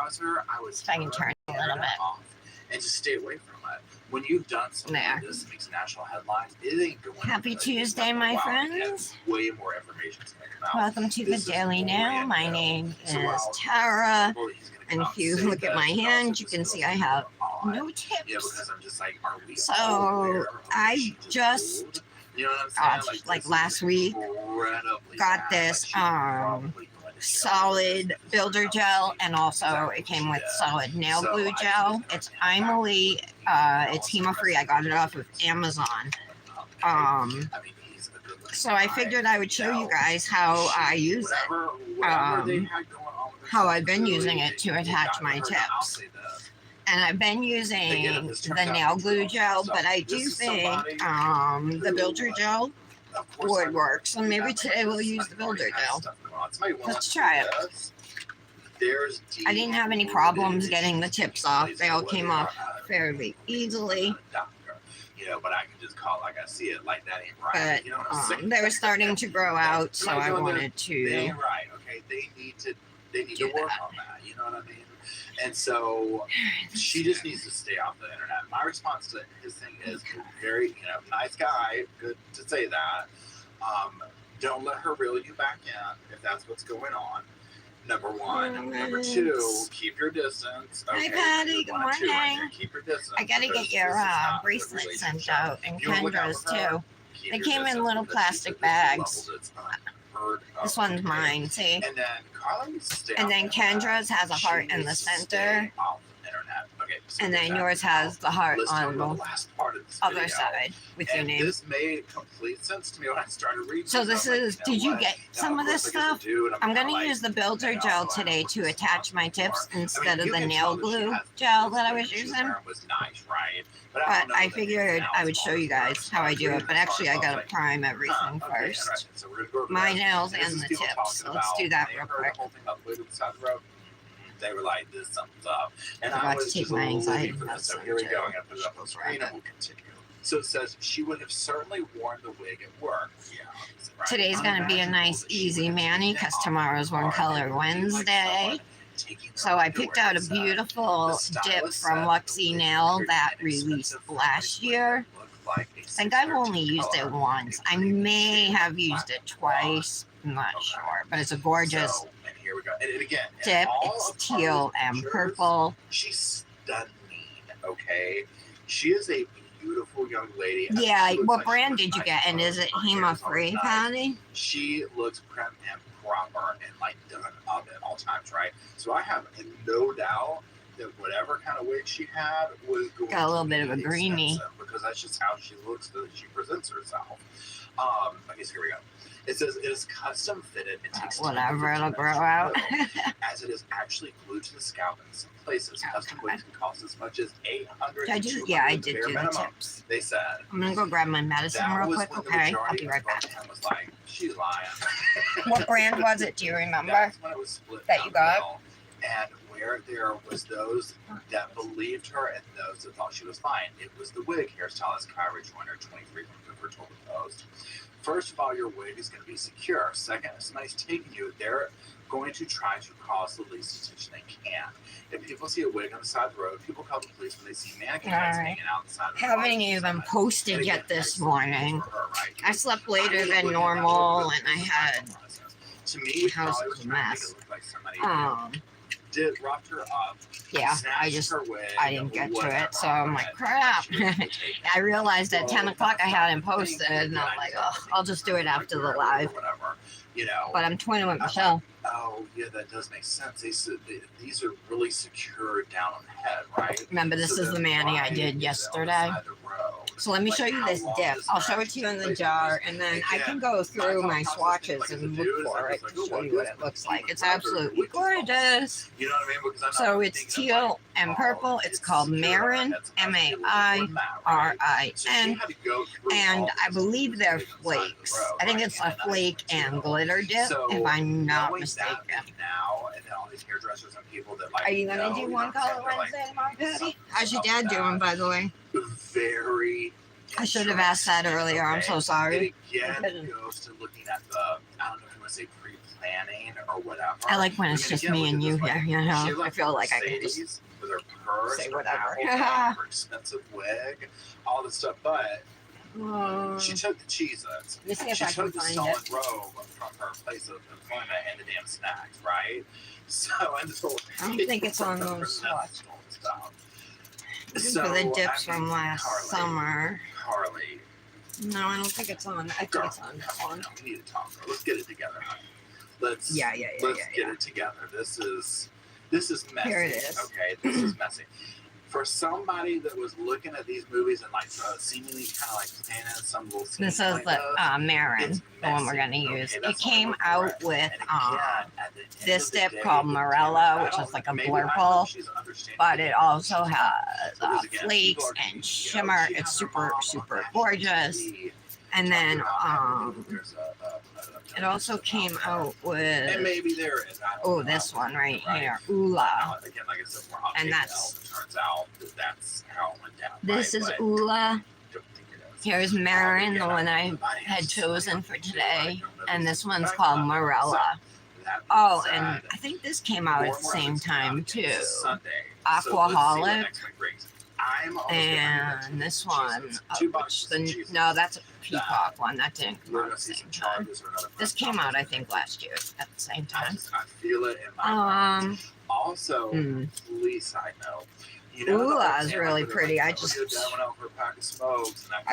moisturizer, I would if I can turn a little bit off and just stay away from it. When you've done something like this that makes national headlines, it ain't going. Happy Tuesday, my friends. Way more information is going to come out. Welcome to the Daily Now. My name is Tara, and if you look at my hand, you can see I have no tips. Yeah, because I'm just like, are we so I just, like last week, got this solid builder gel, and also it came with solid nail glue gel. It's Emily, it's HEMA-free. I got it off of Amazon. So I figured I would show you guys how I use it, how I've been using it to attach my tips. And I've been using the nail glue gel, but I do think the builder gel would work. So maybe today we'll use the builder gel. Let's try it. I didn't have any problems getting the tips off. They all came off fairly easily. But I can just call it like I see it, like that ain't right. But they were starting to grow out, so I wanted to. They ain't right, okay? They need to work on that. You know what I mean? And so she just needs to stay off the internet. My response to his thing is very, nice guy. Good to say that. Don't let her reel you back in if that's what's going on. Number one. Number two, keep your distance. Okay? Hi, Patty. Good morning. Keep your distance. I gotta get your bracelet sent out, and Kendra's too. They came in little plastic bags. This one's mine, see? And then Kendra's has a heart in the center. And then yours has the heart on the other side with your name. This made complete sense to me when I started reading. So this is, did you get some of this stuff? I'm going to use the builder gel today to attach my tips instead of the nail glue gel that I was using. But I figured I would show you guys how I do it. But actually, I got to prime everything first. My nails and the tips. So let's do that real quick. They were like, this something's up. And I was to take my anxiety medicine. So here we go. I'm going to put it up on the screen and we'll continue. So it says, she would have certainly worn the wig at work. Yeah. Right. Today's going to be a nice, easy mani because tomorrow's One Color Wednesday. So I picked out a beautiful dip from Luxie Nail that released last year. I think I've only used it once. I may have used it twice. I'm not sure. But it's a gorgeous here we go. And again, dip. It's teal and purple. She's stunning, okay? She is a beautiful young lady. Yeah, what brand did you get? And is it HEMA-free, Patty? She looks prim and proper and like done up at all times, right? So I have no doubt that whatever kind of wig she had was going got a little bit of a greeny, because that's just how she looks, that she presents herself. I guess here we go. It says it is custom fitted. It takes whatever, it'll grow out. As it is actually glued to the scalp in some places. Custom wigs can cost as much as $800. Yeah, I did do the tips. They said. I'm gonna go grab my medicine real quick. Okay, I'll be right back. Was like, she's lying. What brand was it? Do you remember? That's when it was split that you got? And where there was those that believed her and those that thought she was fine. It was the wig hairstylist Kyra Joyner, 23, from Cooper, told the Post. First of all, your wig is going to be secure. Second, if somebody's taking you, they're going to try to cause the least attention they can. If people see a wig on the side of the road, people call the police when they see mannequins hanging out the side of the road. Haven't even posted yet this morning. I slept later than normal, and I had the house was a mess. Rocked her up. Yeah, I didn't get to it, so I'm like, crap. I realized at 10 o'clock I hadn't posted, and I'm like, oh, I'll just do it after the live. But I'm twinning with Michelle. Oh, yeah, that does make sense. These are really secure down on the head, right? Remember, this is the mani I did yesterday. So let me show you this dip. I'll show it to you in the jar, and then I can go through my swatches and look for it to show you what it looks like. It's absolutely gorgeous. So it's teal and purple. It's called Marin, M-A-I-R-I-N, and I believe they're flakes. I think it's a flake and glitter dip, if I'm not mistaken. Are you going to do One Color Wednesday tomorrow, Patty? How's your dad doing, by the way? Very. I should have asked that earlier. I'm so sorry. It again goes to looking at the, I don't know if you want to say planning or whatever. I like when it's just me and you here, you know. I feel like I can just with her purse, say her whatever. her expensive wig, all this stuff, but she took the Cheez-Its. She took the stolen robe from her place of employment and the damn snacks, right? So, and so I don't think it's on those stuff. So, for the dips from last summer. Carly. No, I don't think it's on. I think it's on this one. We need to talk. Let's get it together, honey. Let's get it together. This is messy. Here it is. Okay, this is messy. For somebody that was looking at these movies and like seemingly kind of like planning some little scene. This is the Marin, the one we're going to use. Okay, it came out with this dip called Morella, which is like a blurple, but it also has flakes and shimmer. It's super, super gorgeous. And then it also came out with, and maybe there is, this one right here, Ula. Again, like I said, and that's, turns out that's how it went down. This is Ula. Here's Marin, the one I had chosen for today, and this one's called Morella. Oh, and I think this came out at the same time too. Aquaholic. And this one, no, that's a peacock one. That didn't come out at the same time. This came out, I think, last year at the same time. I feel it in my Also, please side note. Ula is really pretty. I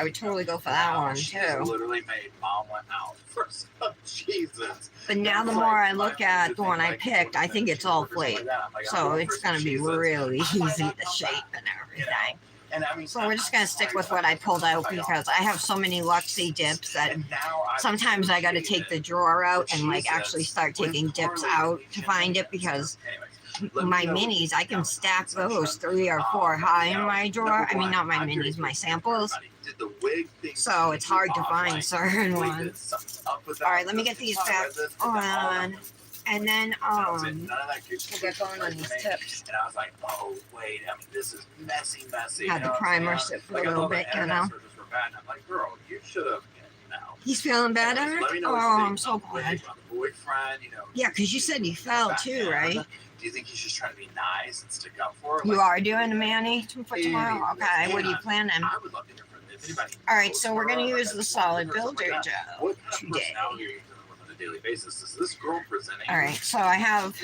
would totally go for that one too. Literally made mom went out for some Jesus. But now the more I look at the one I picked, I think it's all flake. So it's going to be really easy to shape and everything. So we're just going to stick with what I pulled out because I have so many Luxie dips that sometimes I got to take the drawer out and like actually start taking dips out to find it because my minis, I can stack those 3 or 4 high in my drawer. I mean, not my minis, my samples. So it's hard to find certain ones. All right, let me get these back on. And then, we'll get going on these tips. And I was like, oh, wait, I mean, this is messy. Had the primer sit for a little bit, you know. I'm like, girl, you should have. He's feeling better? Oh, I'm so glad. Yeah, because you said you fell too, right? Do you think he's just trying to be nice and stick up for her? You are doing a mani for tomorrow? Okay, what are you planning? I would love to hear from anybody. All right, so we're going to use the solid builder gel today. Daily basis. This girl presenting. All right, so I have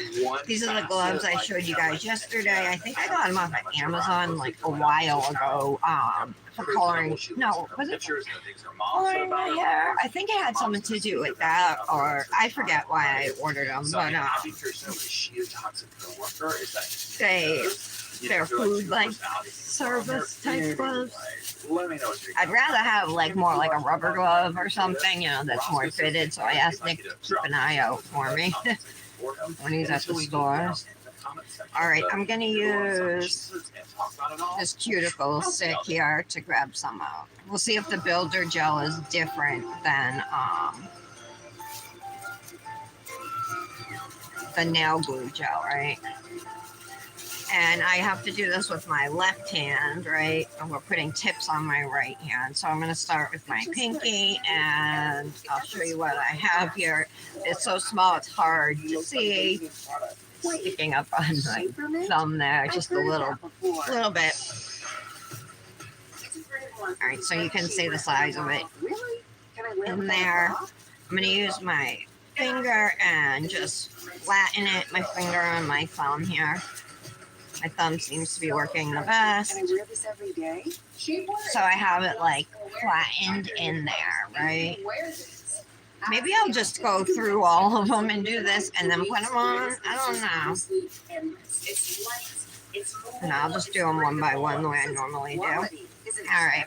these are the gloves I showed you guys yesterday. I think I got them off of Amazon like a while ago. For coloring. No, was it coloring my hair? I think it had something to do with that, or I forget why I ordered them. But they're food like service type gloves. I'd rather have like more like a rubber glove or something, you know, that's more fitted. So I asked Nick to keep an eye out for me when he's at the stores. All right, I'm gonna use this cuticle stick here to grab some out. We'll see if the builder gel is different than the nail glue gel, right? And I have to do this with my left hand, right? And we're putting tips on my right hand. So I'm going to start with my pinky, and I'll show you what I have here. It's so small, it's hard to see. Sticking up on my thumb there, just a little bit. All right, so you can see the size of it in there. I'm going to use my finger and just flatten it, my finger on my thumb here. My thumb seems to be working the best. So I have it like flattened in there, right? Maybe I'll just go through all of them and do this and then put them on. I don't know. And I'll just do them one by one the way I normally do. All right.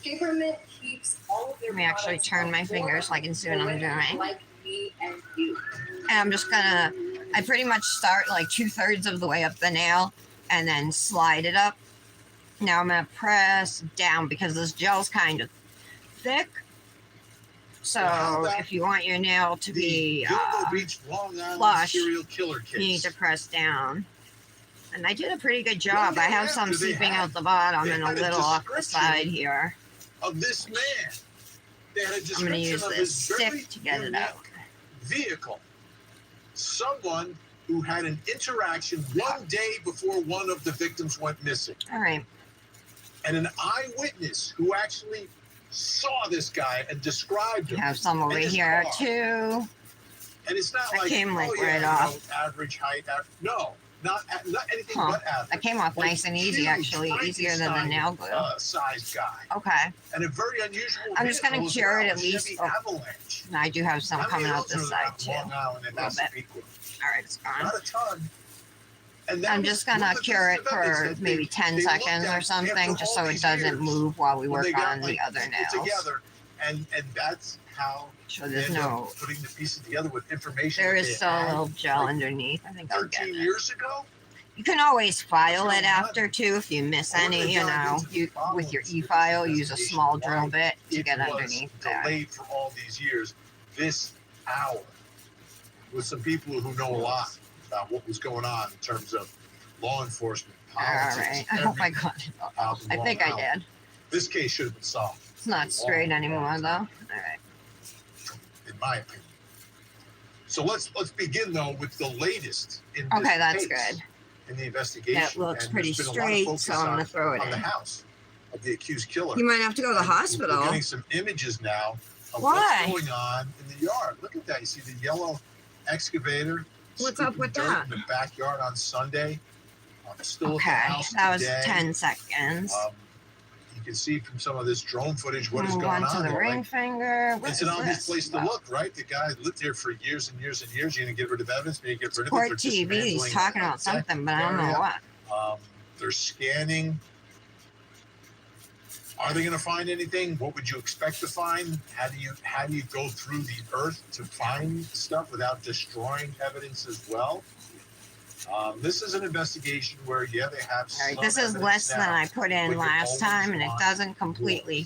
Let me actually turn my fingers so I can see what I'm doing. And I'm just gonna, I pretty much start like 2/3 of the way up the nail and then slide it up. Now I'm gonna press down because this gel's kind of thick. So if you want your nail to be flush, you need to press down. And I did a pretty good job. I have some seeping out the bottom and a little off the side here. Of this man, I'm going to use this stick to get it out. Vehicle. someone who had an interaction one day before one of the victims went missing. All right. And an eyewitness who actually saw this guy and described him. You have some over here too. And it's not that like, came like oh, yeah, right off. Average height. No, not anything but average. That came off nice and easy, actually, easier than the nail glue. Size guy. Okay. And a very unusual. I'm just gonna cure it at least. Avalanche. I do have some coming out this side too. Long Island and Massapequa. All right, it's gone. Not a ton. And I'm just gonna cure it for maybe 10 seconds or something, just so it doesn't move while we work on the other nails. Together, and that's how. So there's no putting the pieces together with information. There is still a little gel underneath. I think I'll get it. 13 years ago. You can always file it after too if you miss any. You know, with your e-file, use a small drill bit to get underneath there. Delayed for all these years. This hour with some people who know a lot about what was going on in terms of law enforcement, politics. All right. I hope I got it. I think I did. This case should have been solved. It's not straight anymore, though. All right. In my opinion. So let's begin though with the latest in this okay, that's case, good. In the investigation. That looks pretty straight, so I'm gonna throw it on in. The house of the accused killer. You might have to go to the hospital. We're getting some images now of Why? what's going on in the yard. Look at that. You see the yellow excavator. What's up with dirt that? In the backyard on Sunday. Still okay, at the house that was today. 10 seconds. You can see from some of this drone footage what is Move going on to on. the ring finger. What It's is an obvious this? place to look, right? The guy lived here for years and years and years. You're going to get rid of evidence, maybe get rid of Court it. TV, he's talking about something, but I don't know what. They're scanning. Are they going to find anything? What would you expect to find? How do you go through the earth to find stuff without destroying evidence as well? This is an investigation where, they have all right, this is less than I put in last time, and it doesn't completely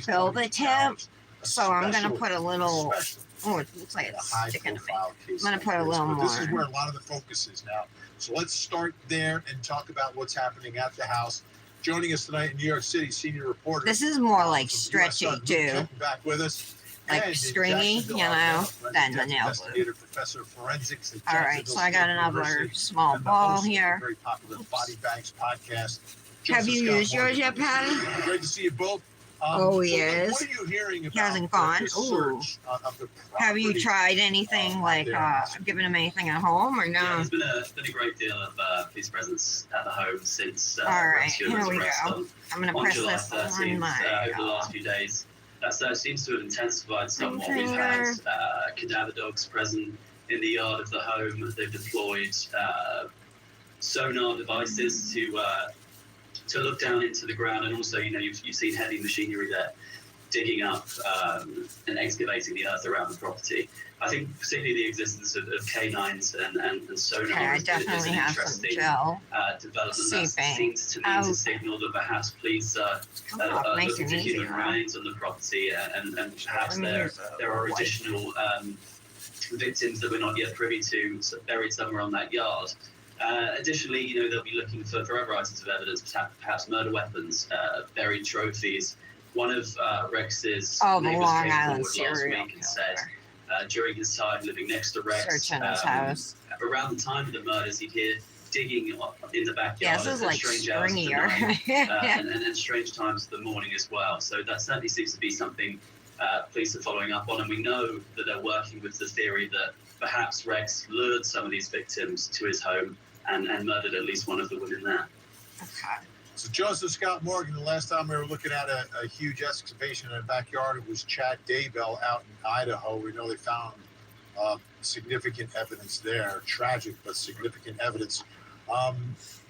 fill the tip. So I'm going to put a little, oh, it looks like it's sticking to me. I'm going to put a little more. This is where a lot of the focus is now. So let's start there and talk about what's happening at the house. Joining us tonight in New York City, senior reporter. This is more like stretchy too. Back with us. Like stringy, you know, than the nail glue. Professor of forensics at all right, so I got another small ball here. Very popular Body Bags podcast. Have you used yours yet, Patty? Great to see you both. Oh, he is. What are you hearing about? He hasn't gone. Ooh. Have you property, tried anything like giving him anything at home or no? Yeah, there's been a great deal of police presence at the home since all right, here we go. I'm going to press July this 13th, on my over the last few days. That seems to have intensified somewhat. We've had cadaver dogs present in the yard of the home. They've deployed sonar devices to look down into the ground, and also, you've seen heavy machinery there digging up and excavating the earth around the property. I think particularly the existence of canines and sonar I is definitely an have some interesting gel. development that seems to me to signal that perhaps police are looking to human remains on the property, and perhaps there are additional victims that we're not yet privy to, buried somewhere on that yard. Additionally, they'll be looking for other items of evidence, perhaps murder weapons, buried trophies. One of Rex's neighbors Long came Island forward last week and said during his time living next to Rex, searching his house. Around the time of the murders, he'd hear digging in the backyard. Yeah, this is like stringier. and strange times of the morning as well. So that certainly seems to be something police are following up on, and we know that they're working with the theory that perhaps Rex lured some of these victims to his home and murdered at least one of the women there. Okay. So Joseph Scott Morgan, the last time we were looking at a huge excavation in a backyard, it was Chad Daybell out in Idaho. We know they found significant evidence there, tragic but significant evidence.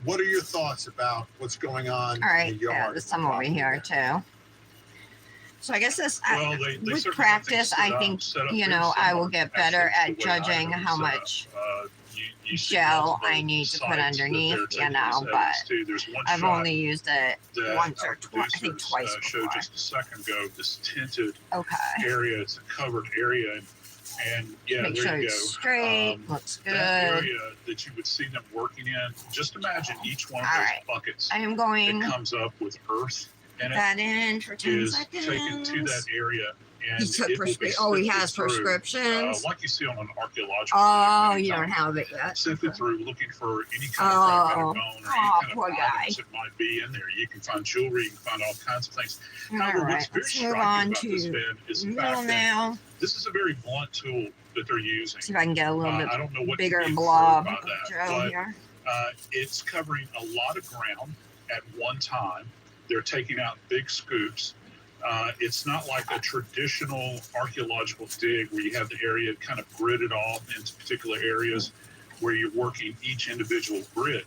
What are your thoughts about what's going on in the yard? Yeah, there's some over here too. So I guess this, with they practice, I think, I will get better at judging how much you gel I need to put underneath, but I've only used it once or twice, I think twice before. Showed just a second ago, this tinted okay. area, it's a covered area, and yeah, make there sure you it's go. straight, looks good. That area that you would see them working in, just imagine each one of those buckets I am going that comes up with earth in it that in for 10 is seconds. taken to that area And He took it will be he has sifted through, prescriptions. like you see on an archaeological Oh, dig you many don't times. have it yet. Sifted through looking for any kind of fragmented bone or any kind poor of guy. items that might be in there. You can find jewelry, you can find all kinds of things. All However, right, what's very let's move striking on about this to bin is the middle fact that nail. this is a very blunt tool that they're using. See if I can get a little I bit don't know what bigger to be inferred blob by of that, Joe but here. it's covering a lot of ground at one time. They're taking out big scoops. It's not like a traditional archaeological dig where you have the area kind of gridded off into particular areas where you're working each individual grid.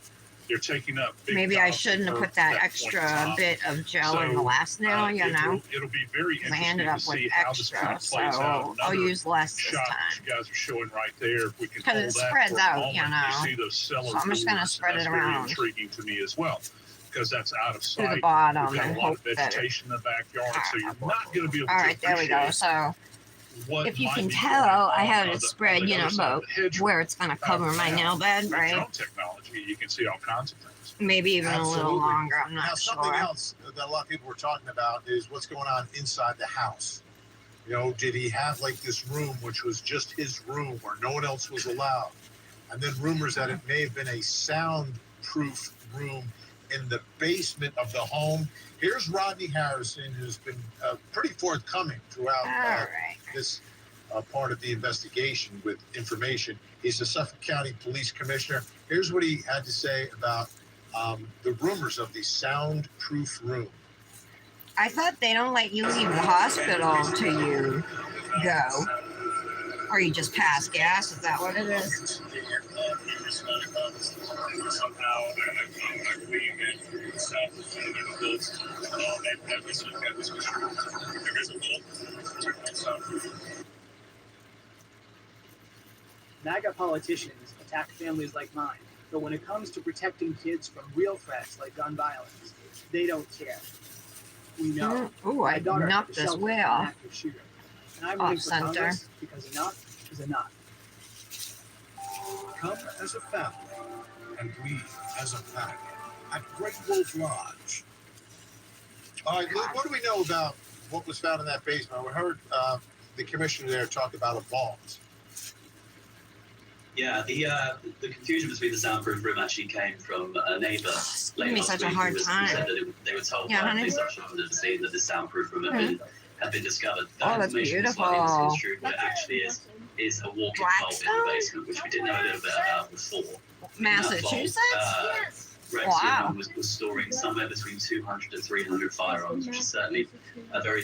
They're taking up big Maybe I chunks shouldn't have of put that point in extra time. bit of gel in the last nail, you know. It'll be very 'Cause I interesting ended to up with see how this kind extra, of plays out. so I'll Another use less this shot that time. you guys are showing right there. If we can 'Cause hold it that spreads for a out, moment, you know. see those cellar So I'm just gonna doors, spread that's it very around intriguing to me as well, because that's out of to the sight. bottom We've got and a lot hope of that it. vegetation in the backyard, so you're not going to be able All to right, there we go. appreciate So what if you might can be tell, going I on have on it the- spread, on the you know, other side of about the hedgerow. where it's gonna cover my Now, nail bed, with right? drone technology, you can see all kinds of things. Maybe even a little Absolutely. longer. I'm Now, not something sure. else that a lot of people were talking about is what's going on inside the house. You know, did he have like this room, which was just his room where no one else was allowed? And then rumors that it may have been a soundproof room in the basement of the home. Here's Rodney Harrison, who's been pretty forthcoming throughout All right. this part of the investigation with information. He's the Suffolk County Police Commissioner. Here's what he had to say about the rumors of the soundproof room. I thought they don't let you leave the hospital till you go. Or you just pass gas, is that what it is? MAGA politicians attack families like mine, but when it comes to protecting kids from real threats like gun violence, they don't care. We know. Ooh, I My daughter knocked had to this shelter way from an off. active shooter. And I'm Off running for center. Congress because enough is enough. Come as a family, and we as a pack at Great Wolf Lodge. All right, what do we know about what was found in that basement? We heard the commissioner there talk about a vault. Yeah, the confusion between the soundproof room actually came from a neighbour Give me late such last a week hard who time. said that they were told Yeah, by honey. police officers on the scene that the soundproof room had been discovered. Oh, That that's information was beautiful. slightly misconstrued. What it actually is a walk-in vault in the basement, which we did know a little bit about before. Massachusetts? Rexy Wow. was storing somewhere between 200 and 300 firearms, which is certainly a very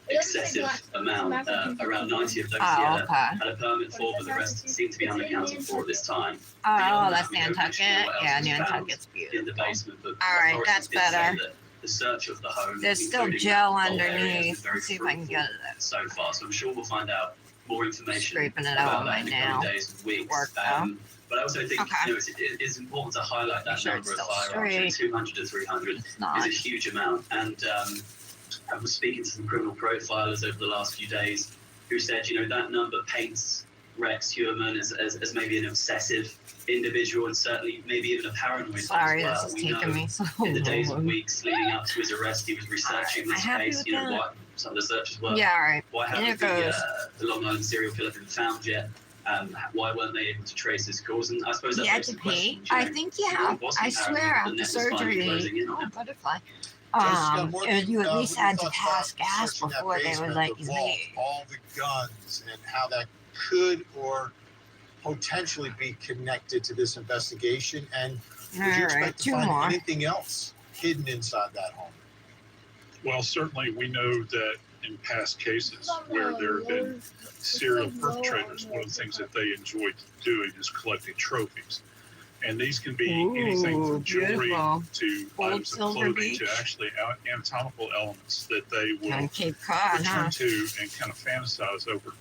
excessive amount. Around 90 of those he Oh, had okay. had a permit for, but the rest seemed to be unaccounted for at this time. Oh, Beyond that's that, we don't actually know Nantucket. what else Yeah, was found Nantucket's in the beautiful. basement. But All right, authorities that's did say better. that the search of the home, There's still including gel that whole area, has been underneath. very Let's see if I can fruitful get it. so far. So I'm sure we'll find out more information Scraping it out about right that in the now. coming days and weeks. Work, though. But I also think Okay. it's important to highlight that Make sure number it's of still firearms. straight. 200 to 300 It's is not. a huge amount. And I was speaking to some criminal profilers over the last few days who said, that number paints Rex Heuermann as maybe an obsessive individual and certainly maybe even a paranoid one Sorry, as well. this is We know taking me so in the days and long. weeks leading up to his arrest, he was researching Am I this happy case. with You know, that? what some of the searches were. Yeah, all right. Why And haven't it goes. the Long Island serial killer been found yet? Why weren't they able to trace his cause? And I suppose that You had makes to the pee? question. I think you have. wasn't I swear apparent, the after net was finally surgery. closing in on Oh, him. butterfly. Jessica Morgan, You at what least are your had to thoughts pass about gas searching that before they basement, would let the you vault, leave. all the guns, and how that could or potentially be connected to this investigation? And would you All right, expect to two find more. anything else hidden inside that home? Well, certainly we know that in past cases where there have been serial perpetrators, one of the things that they enjoy doing is collecting trophies. And these can be anything Ooh, from jewelry beautiful. to Old items of Silver clothing Beach. to actually anatomical elements that they On will Cape Cod, huh? return to and kind of fantasize over.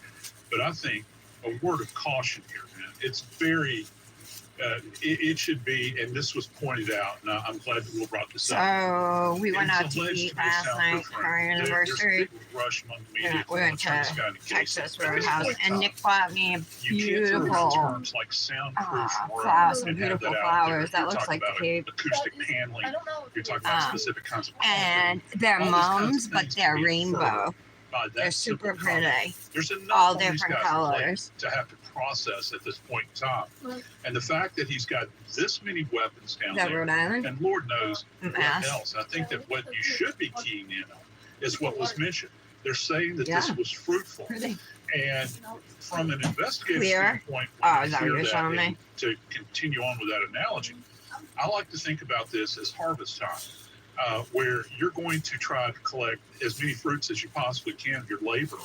But I think a word of caution here, man. It's very, it should be, and this was pointed out, and I'm glad that Will brought this up. So we went It's out to alleged eat be a last night soundproof for our room. There's a anniversary. big rush among the Yeah, media we went to turn to this guy into case. Texas At this Roadhouse, point in and time, Nick bought me a you can't throw around beautiful terms like soundproof room flower, some and have beautiful that out there. flowers. That You're looks talking like about Cape. acoustic paneling. You're talking about specific kinds of And they're all these kinds of mums, but things they're can be rainbow. by that They're super simple comment. pretty. There's enough All on these different guys' plate colors. to have to process at this point in time. And the fact that he's got this many weapons down Is that there, Rhode Island? and Lord knows what Mass. else. I think that what you should be keying in on is what was mentioned. They're saying that Yeah. this was fruitful. Pretty. And from an investigative Clear? standpoint, Oh, when is I that what hear you're that, showing and me? to continue on with that analogy, I like to think about this as harvest time, where you're going to try to collect as many fruits as you possibly can of your labor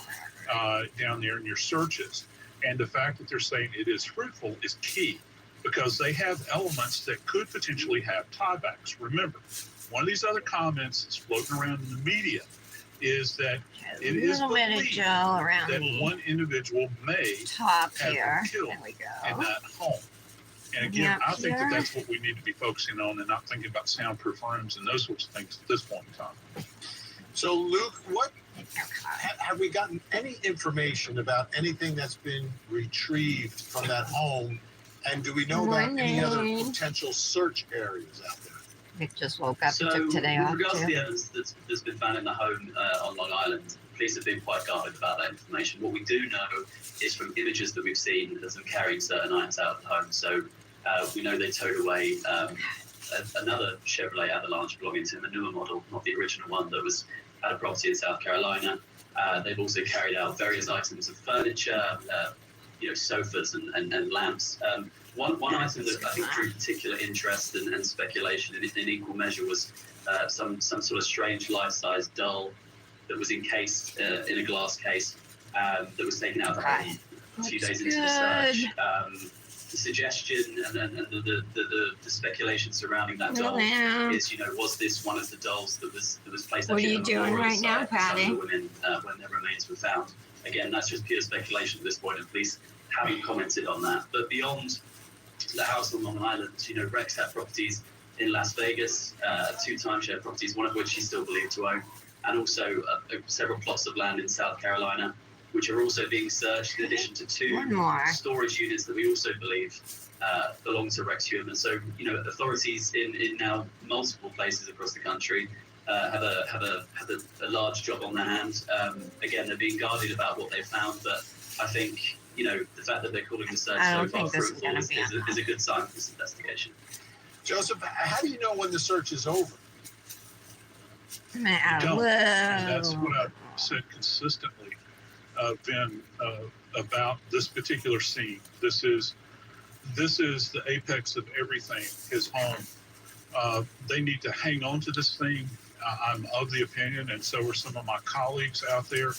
down there in your searches. And the fact that they're saying it is fruitful is key, because they have elements that could potentially have tiebacks. Remember, one of these other comments that's floating around in the media is that A it is little bit of believed gel around that the one individual may top have here. been killed There we in go. that home. And again, Yep, I think that here. that's what we need to be focusing on, and not thinking about soundproof rooms and those sorts of things at this point in time. So, Luke, what Okay. have we gotten any information about anything that's been retrieved from that home? And do we know about any other Morning. potential search areas out there? Nick just woke up So, and took today with off regards to too. the evidence that's been found in the home on Long Island, police have been quite guarded about that information. What we do know is from images that we've seen of them carrying certain items out of the home. So we know they towed away another Chevrolet Avalanche belonging to the newer model, not the original one that was at a property in South Carolina. They've also carried out various items of furniture, sofas and lamps. One item that I think drew particular interest and speculation in equal measure was some sort of strange life-size doll that was encased in a glass case that was taken out of the home a few days into the search. The suggestion and the speculation surrounding that doll is, was this one of the dolls that was placed? What are actually you on the doing floor right now, inside some Patty? of the women when their remains were found? Again, that's just pure speculation at this point, and police haven't commented on that. But beyond the house on Long Island, Rex had properties in Las Vegas, 2 timeshare properties, one of which he's still believed to own, and also several plots of land in South Carolina, which are also being searched, in addition to 2 One more. storage units that we also believe belong to Rex Heuermann. So, authorities in now multiple places across the country have a large job on their hands. Again, they're being guarded about what they found, but I think, the fact that they're calling the search I so don't far think this is fruitful gonna is be a good sign for this investigation. Joseph, how do you know when the search is over? Don't. And that's what I've said consistently, Ben, about this particular scene. This is the apex of everything, his home. They need to hang on to this thing. I'm of the opinion, and so are some of my colleagues out there,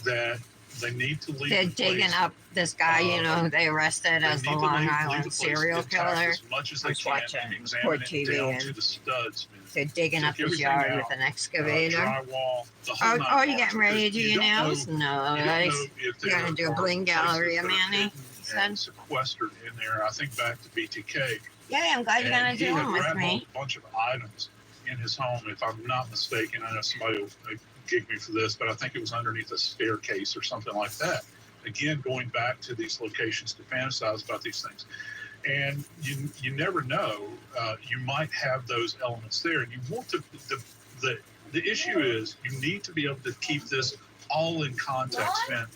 that they need to leave. They're the place. digging up this guy, they arrested They as the need to Long leave the Island place serial intact killer. as much as I they was can, watching and Court examine it TV down and to the studs, man. they're digging up Take his everything yard out, with an excavator. Drywall, the whole Oh, nine are you yards, getting ready to because do you your don't nails? know- No, you don't guys. know if You're gonna there do a are bling gallery, places that are Manny? hidden Said. and sequestered in there. I think back to BTK. Yeah, I'm glad you're and gonna he do had them with rattled me. a bunch of items in his home, if I'm not mistaken. I know somebody will gig me for this, but I think it was underneath a staircase or something like that. Again, going back to these locations to fantasize about these things. And you never know, you might have those elements there. And you want to, the issue is you need to be able to keep this all in context, man,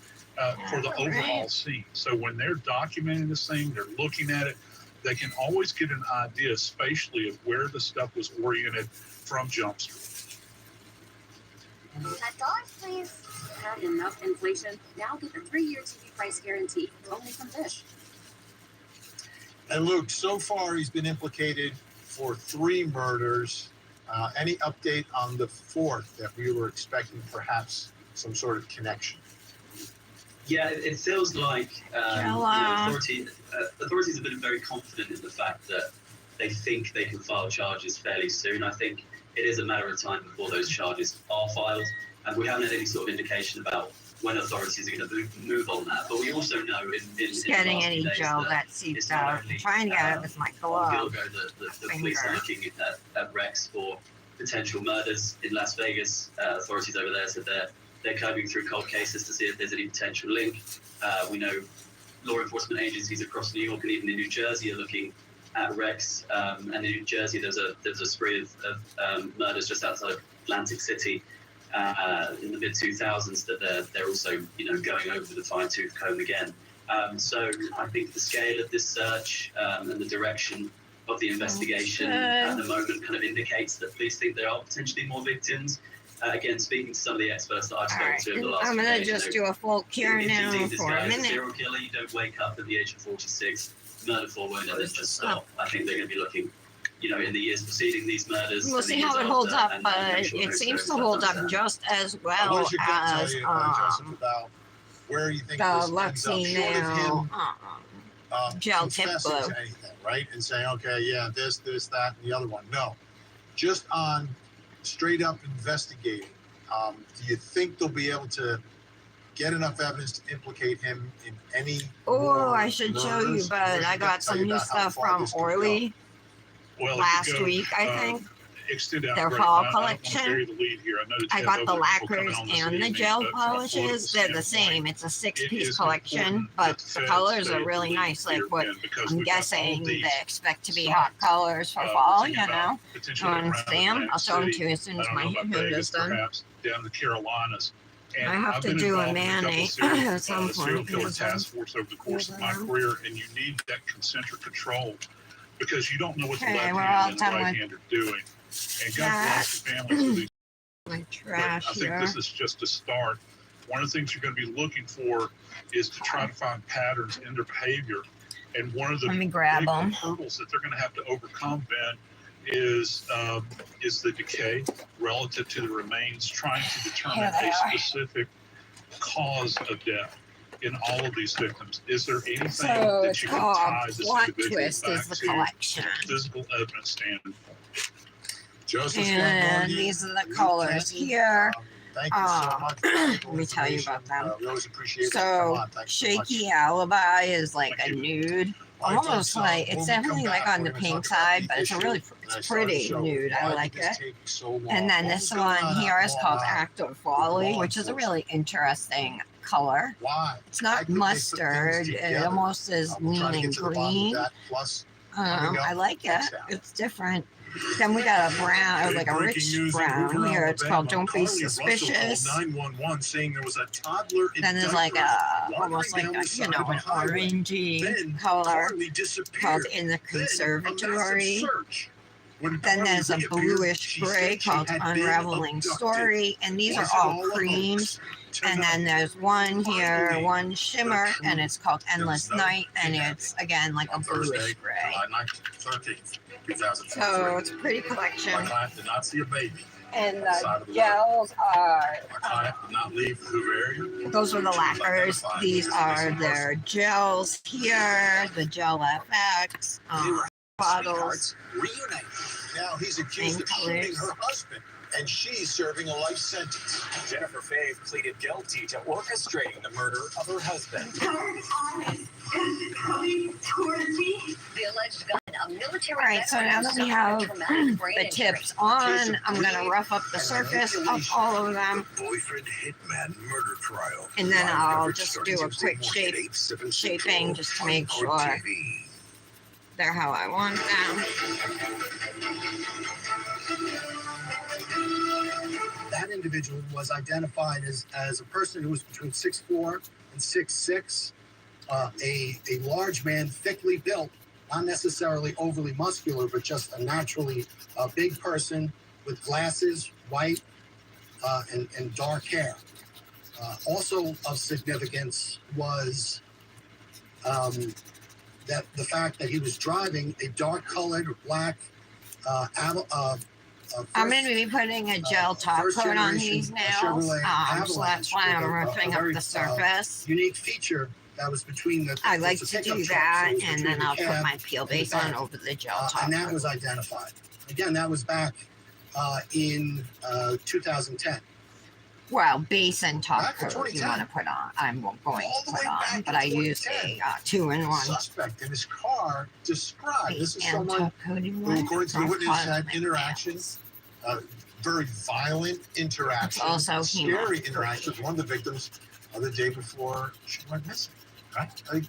for the overall scene. So when they're documenting this thing, they're looking at it, they can always get an idea spatially of where the stuff was oriented from Jump Street. $10, please. Had enough inflation. Now get the 3-year TV price guarantee. Only from Dish. And Luke, so far he's been implicated for 3 murders. Any update on the 4th that we were expecting perhaps some sort of connection? Yeah, it feels like authorities have been very confident in the fact that they think they can file charges fairly soon. I think it is a matter of time before those charges are filed, and we haven't had any sort of indication about when authorities are going to move on that. But we also know in Just getting the any last few gel days that seeps it's not out. only, I'm trying to get it with my glove. the police are looking at Rex for potential murders in Las Vegas. Authorities over there said they're combing through cold cases to see if there's any potential link. We know law enforcement agencies across New York and even in New Jersey are looking at Rex. And in New Jersey, there's a spree of murders just outside of Atlantic City. in the mid 2000s that they're also, going over the fine-tooth comb again. So I think the scale of this search and the direction of the investigation at the moment kind of indicates that police think there are potentially more victims. Again, speaking to some of the experts that I've spoken to in the last I'm few gonna days, just do a full cure if you now think this for guy a is a minute. serial killer, you don't wake up at the age of 46, murder for women, and then just stop. I think they're going to be looking, in the years preceding these murders. We'll and the see years how it after, holds up, and but make sure it those seems to stories hold left up unsaid. just as What well does your gut tell as you, Joseph, about where you think the this ends up? Luxie Short of now him gel tip confessing glue. to anything, right? And saying, okay, yeah, this, that, and the other one. No, just on straight up investigating. Do you think they'll be able to get enough evidence to implicate him in any? Oh, I should show you, murders? but Or does I your gut got tell some you new about how stuff far from this could go? Orly Well, last if you go, week, I think. Extend out Their right fall now. I don't wanna collection. bury the lead here. I know that you I have got the other people coming lacquers on this and the evening, gel but from a polishes. political They're the standpoint, same. It's a it 6-piece is collection, important but that the feds colors stay are really lead nice. Like here what again, because I'm we've got all guessing these they expect to be sites, hot colors for we're fall, thinking about potentially on around Stam. Atlantic I'll show them City. to you as soon I as don't my know about hair Vegas, is done. perhaps down the Carolinas. And I have I've to been do a involved in a couple mayonnaise at some serial point. killer Here's task force over the course of my career, and you need that concentric control because you don't know what the Okay, left we're all hand and the done right with hand are doing. And God that. bless the families of these. My But trash I think here. this is just a start. One of the things you're going to be looking for is to try to find patterns in their behavior. And one of the Let me grab big them. hurdles that they're going to have to overcome, Ben, is the decay relative to the remains, trying to determine Here they a are. specific cause of death in all of these victims. Is there anything So that it's you can called tie this Plot individual Twist back is the to collection. physical evidence standpoint? Joseph And these are the colors here. Thank you so much. Let me tell you about them. We always appreciate it. Come So on, thanks so much. Shaky Alibi is like a nude. Almost like it's definitely like on the pink side, but it's a really pretty nude. I like it. And then this one here is called Active Folly, which is a really interesting color. Why? It's not mustard. It almost is leaning green. I like it. It's different. Then we got a brown, like a rich brown here. It's called Don't Be Suspicious. 911 saying there was a toddler in Then there's like a, almost like a, an orangey color called In the Conservatory. Then there's a bluish gray called Unraveling Story. And these are all creams. And then there's one here, one shimmer, and it's called Endless Night. And it's, again, like a bluish gray. July 13th, 2023. So it's a pretty collection. My client did not see a baby. And the gels are, My client did not leave the Hoover area. those are the lacquers. These are their gels here, the Gel FX bottles. Reunited. Now he's accused of Same shooting colors. her husband, and she's serving a life sentence. Jennifer Fave pleaded guilty to orchestrating the murder of her husband. The alleged gun, a military All right, so now that we have the tips on, I'm gonna rough up the surface of all of them, Boyfriend hitman murder trial. and then Live I'll coverage just starting do a Tuesday quick morning at 8, 7 shaping Central just to on make Court sure TV. they're how I want them. That individual was identified as a person who was between 6'4" and 6'6", a large man, thickly built, not necessarily overly muscular, but just a naturally big person with glasses, white, and dark hair. Also of significance was that the fact that he was driving a dark-colored black I'm going to be putting a gel top first coat on generation these nails, Chevrolet so that's why I'm ripping up the surface. unique feature that was between the. I like it's to a pickup do truck, that, so it was and between then I'll the put cab my peel base and the on back. over the gel top And that coat. was identified. Again, that was back in 2010. Well, base and top Back in coat you 2010. want to put on. I'm going All to the put way on, back but in I used a 2010. 2-in-1 Suspect in his car described. This base is and someone top coating who, one. according to the from witness, had Cosmic interactions, very violent interactions, also scary chemo-free. interactions. One of the victims the day before she went missing, right? Like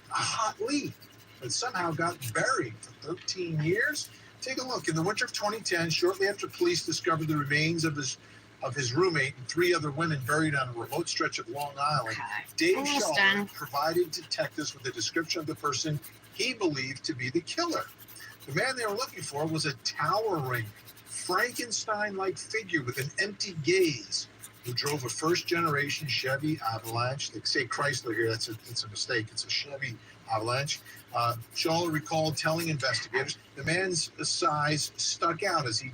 a hot lead, but somehow got buried for 13 years. Take a look. In the winter of 2010, shortly after police discovered the remains of his of his roommate and 3 other women buried on a remote stretch of Long Island, Dave Almost Schaller done. provided detectives with a description of the person he believed to be the killer. The man they were looking for was a towering, Frankenstein-like figure with an empty gaze who drove a first-generation Chevy Avalanche. They say Chrysler here. That's a mistake. It's a Chevy Avalanche. Schaller recalled telling investigators the man's size stuck out as he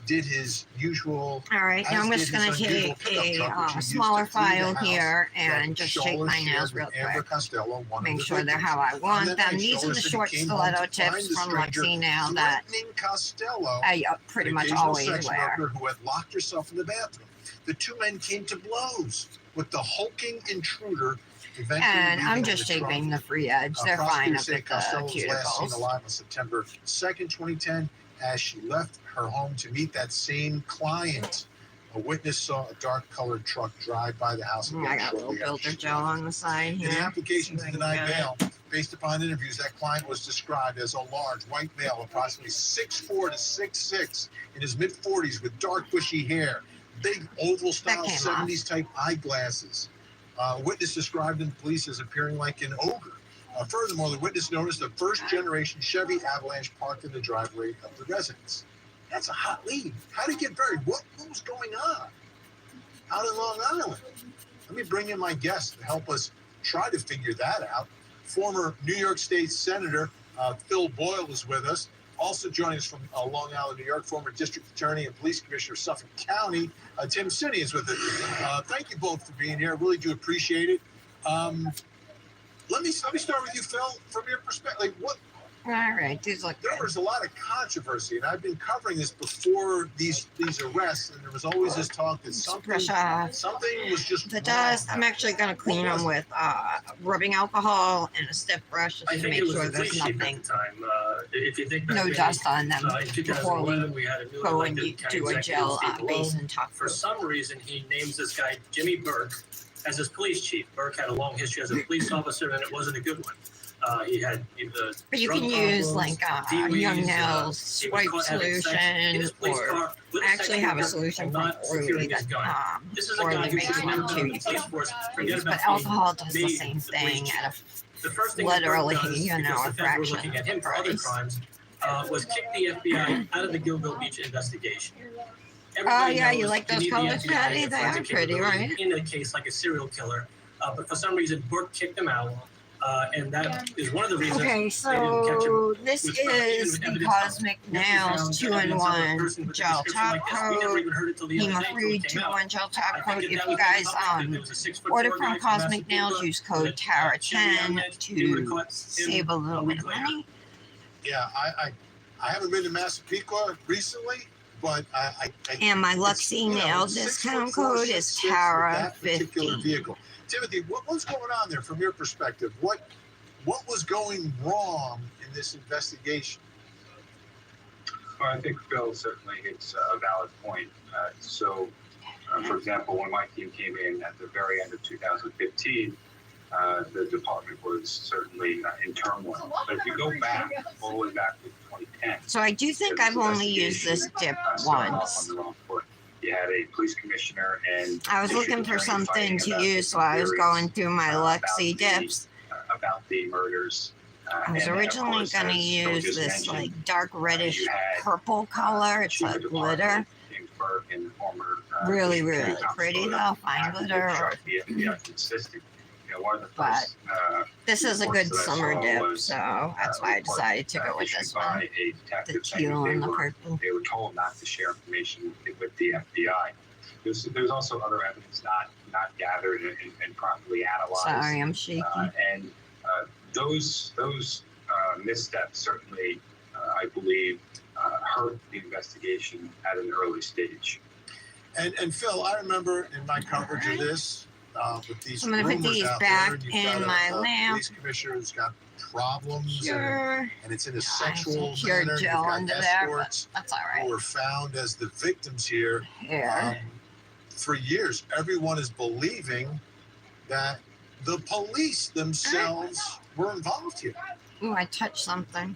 did his usual. All right, now I'm just going to take a smaller file here and just shape my nails real quick. Make sure they're how I want them. These are the short stiletto tips from Luxie now that I pretty much always wear. Who had locked herself in the bathroom. The 2 men came to blows with the hulking intruder. And I'm just shaping the free edge. They're fine up at the cuticles. Last seen alive on September 2nd, 2010, as she left her home to meet that same client. A witness saw a dark-colored truck drive by the house. I got a little builder gel on the side here. In the application to deny bail, based upon interviews, that client was described as a large white male, approximately 6'4" to 6'6", in his mid-40s, with dark bushy hair, big oval-style 70s-type eyeglasses. Witness described in police as appearing like an ogre. Furthermore, the witness noticed a first-generation Chevy Avalanche parked in the driveway of the residence. That's a hot lead. How did he get buried? What was going on out in Long Island? Let me bring in my guest to help us try to figure that out. Former New York State Senator Phil Boyle is with us. Also joining us from Long Island, New York, former District Attorney and Police Commissioner of Suffolk County, Tim Sinney is with us. Thank you both for being here. I really do appreciate it. Let me start with you, Phil. From your perspective, All right, these look there good. was a lot of controversy, and I've been covering this before these arrests, and there was always this talk that something was just the dust. I'm actually going to clean them with rubbing alcohol and a stiff brush just to make sure there's nothing, If you think back no maybe, dust on them in before we 2011, we had a new go and elected county do a executive, gel Steve Malone. basin top For coat. some reason, he names this guy Jimmy Burke as his police chief. Burke had a long history as a police officer, and it wasn't a good one. He had the But you can use like Young Nails swipe solution, or I actually have a solution from Orly that Orly makes one too. You can, but alcohol does the same thing at literally, a fraction looking at of him the for other price. crimes was kick the FBI out of the Gilgo Beach investigation. Oh yeah, you like those colors, Patty? They are pretty, right? In a case like a serial killer, but for some reason, Burke kicked him out. And that is one of the reasons. Okay, so this is the Cosmic Nails 2-in-1 gel top coat, hemo-free 2-in-1 gel top coat. If you guys order from Cosmic Nails, use code TARA10 to save a little bit of money. Yeah, I haven't been to Massapequa recently, but And my Luxie nail discount code is TARA50. Timothy, what's going on there from your perspective? What was going wrong in this investigation? Well, I think Phil certainly hits a valid point. For example, when my team came in at the very end of 2015, the department was certainly in turmoil. But if you go back, all the way back to 2010. So I do think I've only used this dip once. You had a police commissioner and I was looking for something to use, so I was going through my Luxie dips. About the murders. I was originally going to use this like dark reddish purple color. It's like glitter. Really, really pretty though. Fine glitter. But this is a good summer dip, so that's why I decided to go with this one. The teal and the purple. They were told not to share information with the FBI. There's also other evidence not gathered and properly analyzed. Sorry, I'm shaky. And those missteps certainly, I believe, hurt the investigation at an early stage. And Phil, I remember in my coverage of this, with these I'm gonna put rumors these out back there, in my a lamp. police commissioner who's got problems, Sure. and it's in a I sexual some pure manner. You've gel got under there, but escorts that's all who right. were found as the victims here. Here. For years, everyone is believing that the police themselves were involved here. Ooh, I touched something.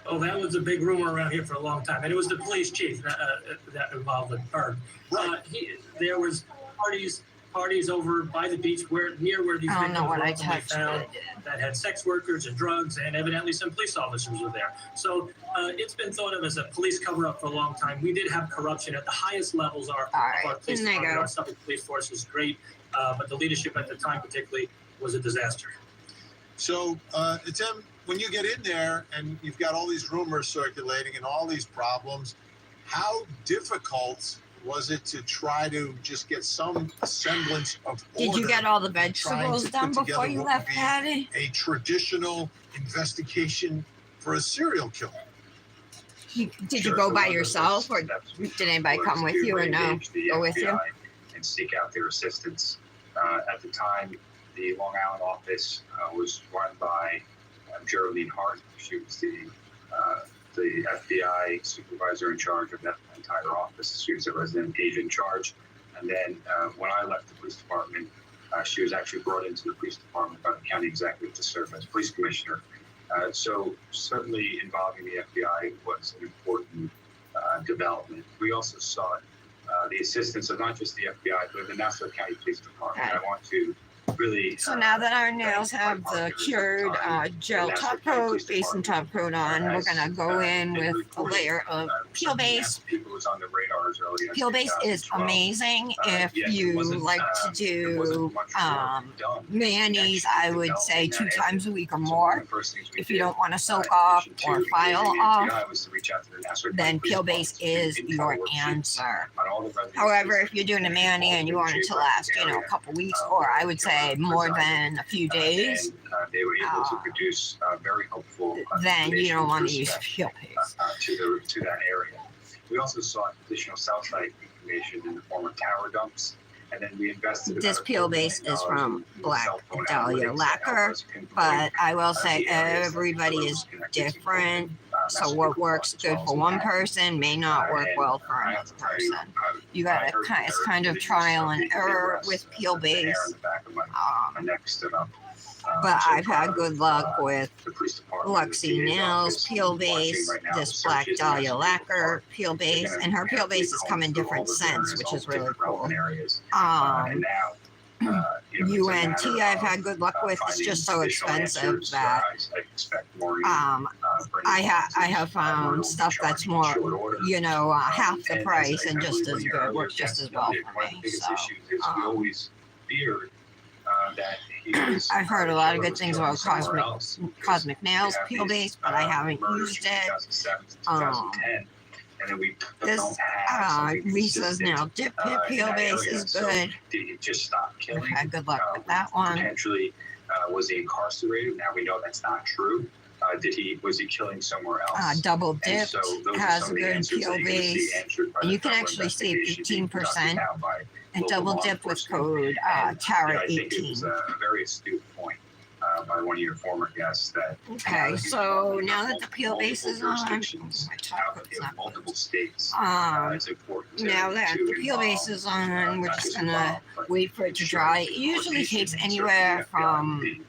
Oh, that was a big rumor around here for a long time, and it was the police chief that involved with Berg. There was parties over by the beach near where these victims were ultimately found that had sex workers and drugs, and evidently some police officers were there. So it's been thought of as a police cover-up for a long time. We did have corruption at the highest levels. Of our police department, our Suffolk police force was great, but the leadership at the time particularly was a disaster. So, Tim, when you get in there and you've got all these rumors circulating and all these problems, how difficult was it to try to just get some semblance of order? Did you get all the vegetables done before you left, Patty? A traditional investigation for a serial killer. Did you go by yourself, or did anybody come with you, or no? Go with you? And seek out their assistance. At the time, the Long Island office was run by Geraldine Hart. She was the FBI supervisor in charge of that entire office. She was a resident agent in charge. And then when I left the police department, she was actually brought into the police department by the county executive to serve as police commissioner. So certainly involving the FBI was an important development. We also sought the assistance of not just the FBI, but the Nassau County Police Department. I want to really. So now that our nails have the cured gel top coat, base and top coat on, we're gonna go in with a layer of peel base. Peel base is amazing if you like to do manis. I would say 2 times a week or more. If you don't want to soak off or file off, then peel base is your answer. However, if you're doing a mani and you want it to last, a couple weeks, or I would say more than a few days, they were able to produce very helpful. Then you don't want to use peel base to that area. We also sought additional cell site information in the form of tower dumps, and then we invested. This peel base is from Black Dahlia Lacquer, but I will say everybody is different. So what works good for one person may not work well for another person. You gotta it's kind of trial and error with peel base. But I've had good luck with Luxie nails, peel base, this Black Dahlia Lacquer peel base, and her peel bases come in different scents, which is really cool. UNT I've had good luck with. It's just so expensive that I have found stuff that's more, half the price and just as good, works just as well for me. So I've heard a lot of good things about Cosmic Nails peel base, but I haven't used it. This Lisa's Nail Dip peel base is good. I've had good luck with that one. Potentially, was he incarcerated? Now we know that's not true. Was he killing somewhere else? Double Dip has a good peel base, and you can actually save 18%. And Double Dip with code TARA18. Was a very astute point by one of your former guests that. Okay, so now that the peel base is on, multiple states. Now that the peel base is on, we're just gonna wait for it to dry. It usually takes anywhere from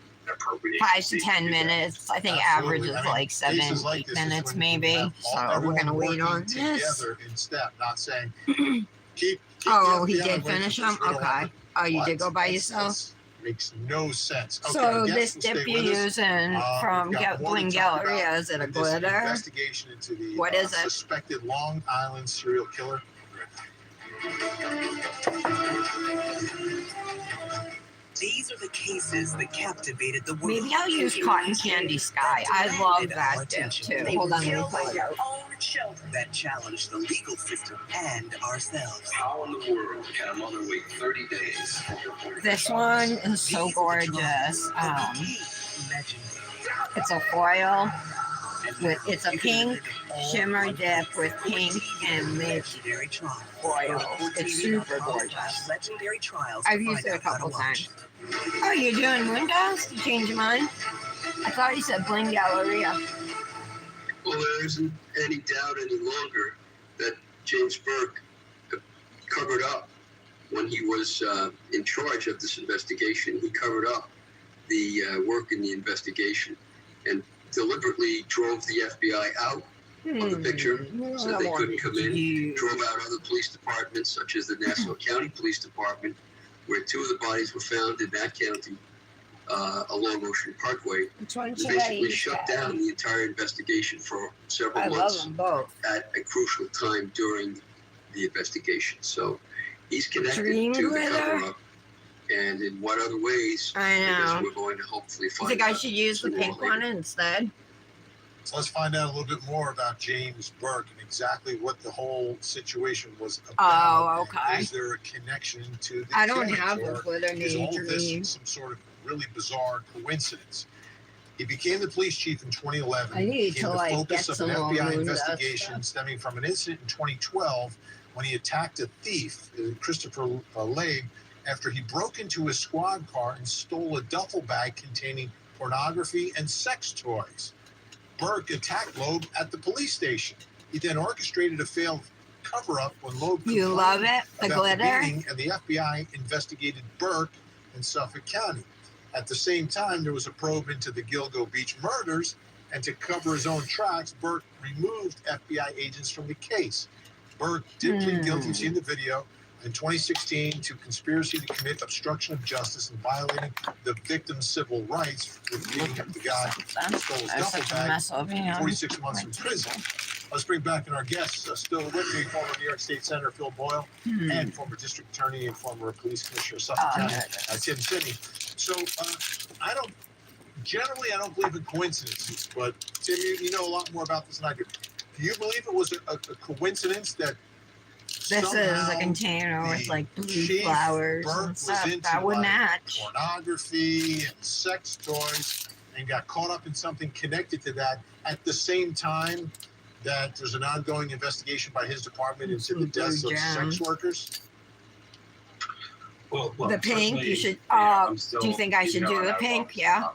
5 to 10 minutes. I think average is like 7, 8 minutes maybe. So we're gonna wait on this. In step, not saying keep oh, he did finish them? Okay. Oh, you did go by yourself? Makes no sense. Okay, so this dip you're using from Bling Galleria, is it a glitter? Investigation into the what is it? Suspected Long Island serial killer. These are the cases that captivated the world. Maybe I'll use Cotton Candy Sky. I love that dip too. Hold on, let me pull it out. That challenged the legal system and ourselves. How in the world can a mother wait 30 days? This one is so gorgeous. It's a foil. It's a pink shimmer dip with pink and mint foil. It's super gorgeous. I've used it a couple times. Oh, you're doing windows? You change your mind? I thought you said Bling Galleria. Well, there isn't any doubt any longer that James Burke covered up when he was in charge of this investigation. He covered up the work in the investigation. And deliberately drove the FBI out of the picture so they couldn't come in, drove out other police departments, such as the Nassau County Police Department, where 2 of the bodies were found in that county along Ocean Parkway. They basically shut down the entire investigation for several months at a crucial time during the investigation. So he's connected to the cover-up. And in what other ways? I guess we're going to hopefully find out. I think I should use the pink one instead. So let's find out a little bit more about James Burke and exactly what the whole situation was about. Oh, okay. Is there a connection to the I don't killings, have or the glitter is all of dream. this some sort of really bizarre coincidence? He became the police chief in 2011. I need became to, the like, focus get of an some FBI more investigation stemming from an incident in 2012 when he attacked a thief, Christopher Labe, after he broke into his squad car and stole a duffel bag containing pornography and sex toys. Burke attacked Loeb at the police station. He then orchestrated a failed cover-up when Loeb You love it? The about glitter? beating, and the FBI investigated Burke in Suffolk County. At the same time, there was a probe into the Gilgo Beach murders, and to cover his own tracks, Burke removed FBI agents from the case. Burke did plead guilty, you've seen the video, in 2016 to conspiracy to commit obstruction of justice and violating the victim's civil rights with beating up the guy who stole his duffel bag, 46 months in prison. Let's bring back in our guests, still with me, former New York State Senator Phil Boyle and former district attorney and former police commissioner of Suffolk County, Tim Sidney. So I don't believe in coincidences, but Tim, you know a lot more about this than I do. Do you believe it was a coincidence that this is a container with like blue flowers and stuff that would match pornography and sex toys, and got caught up in something connected to that at the same time that there's an ongoing investigation by his department into the deaths of sex workers? Well, the pink, you should. Do you think I should do the pink? Yeah.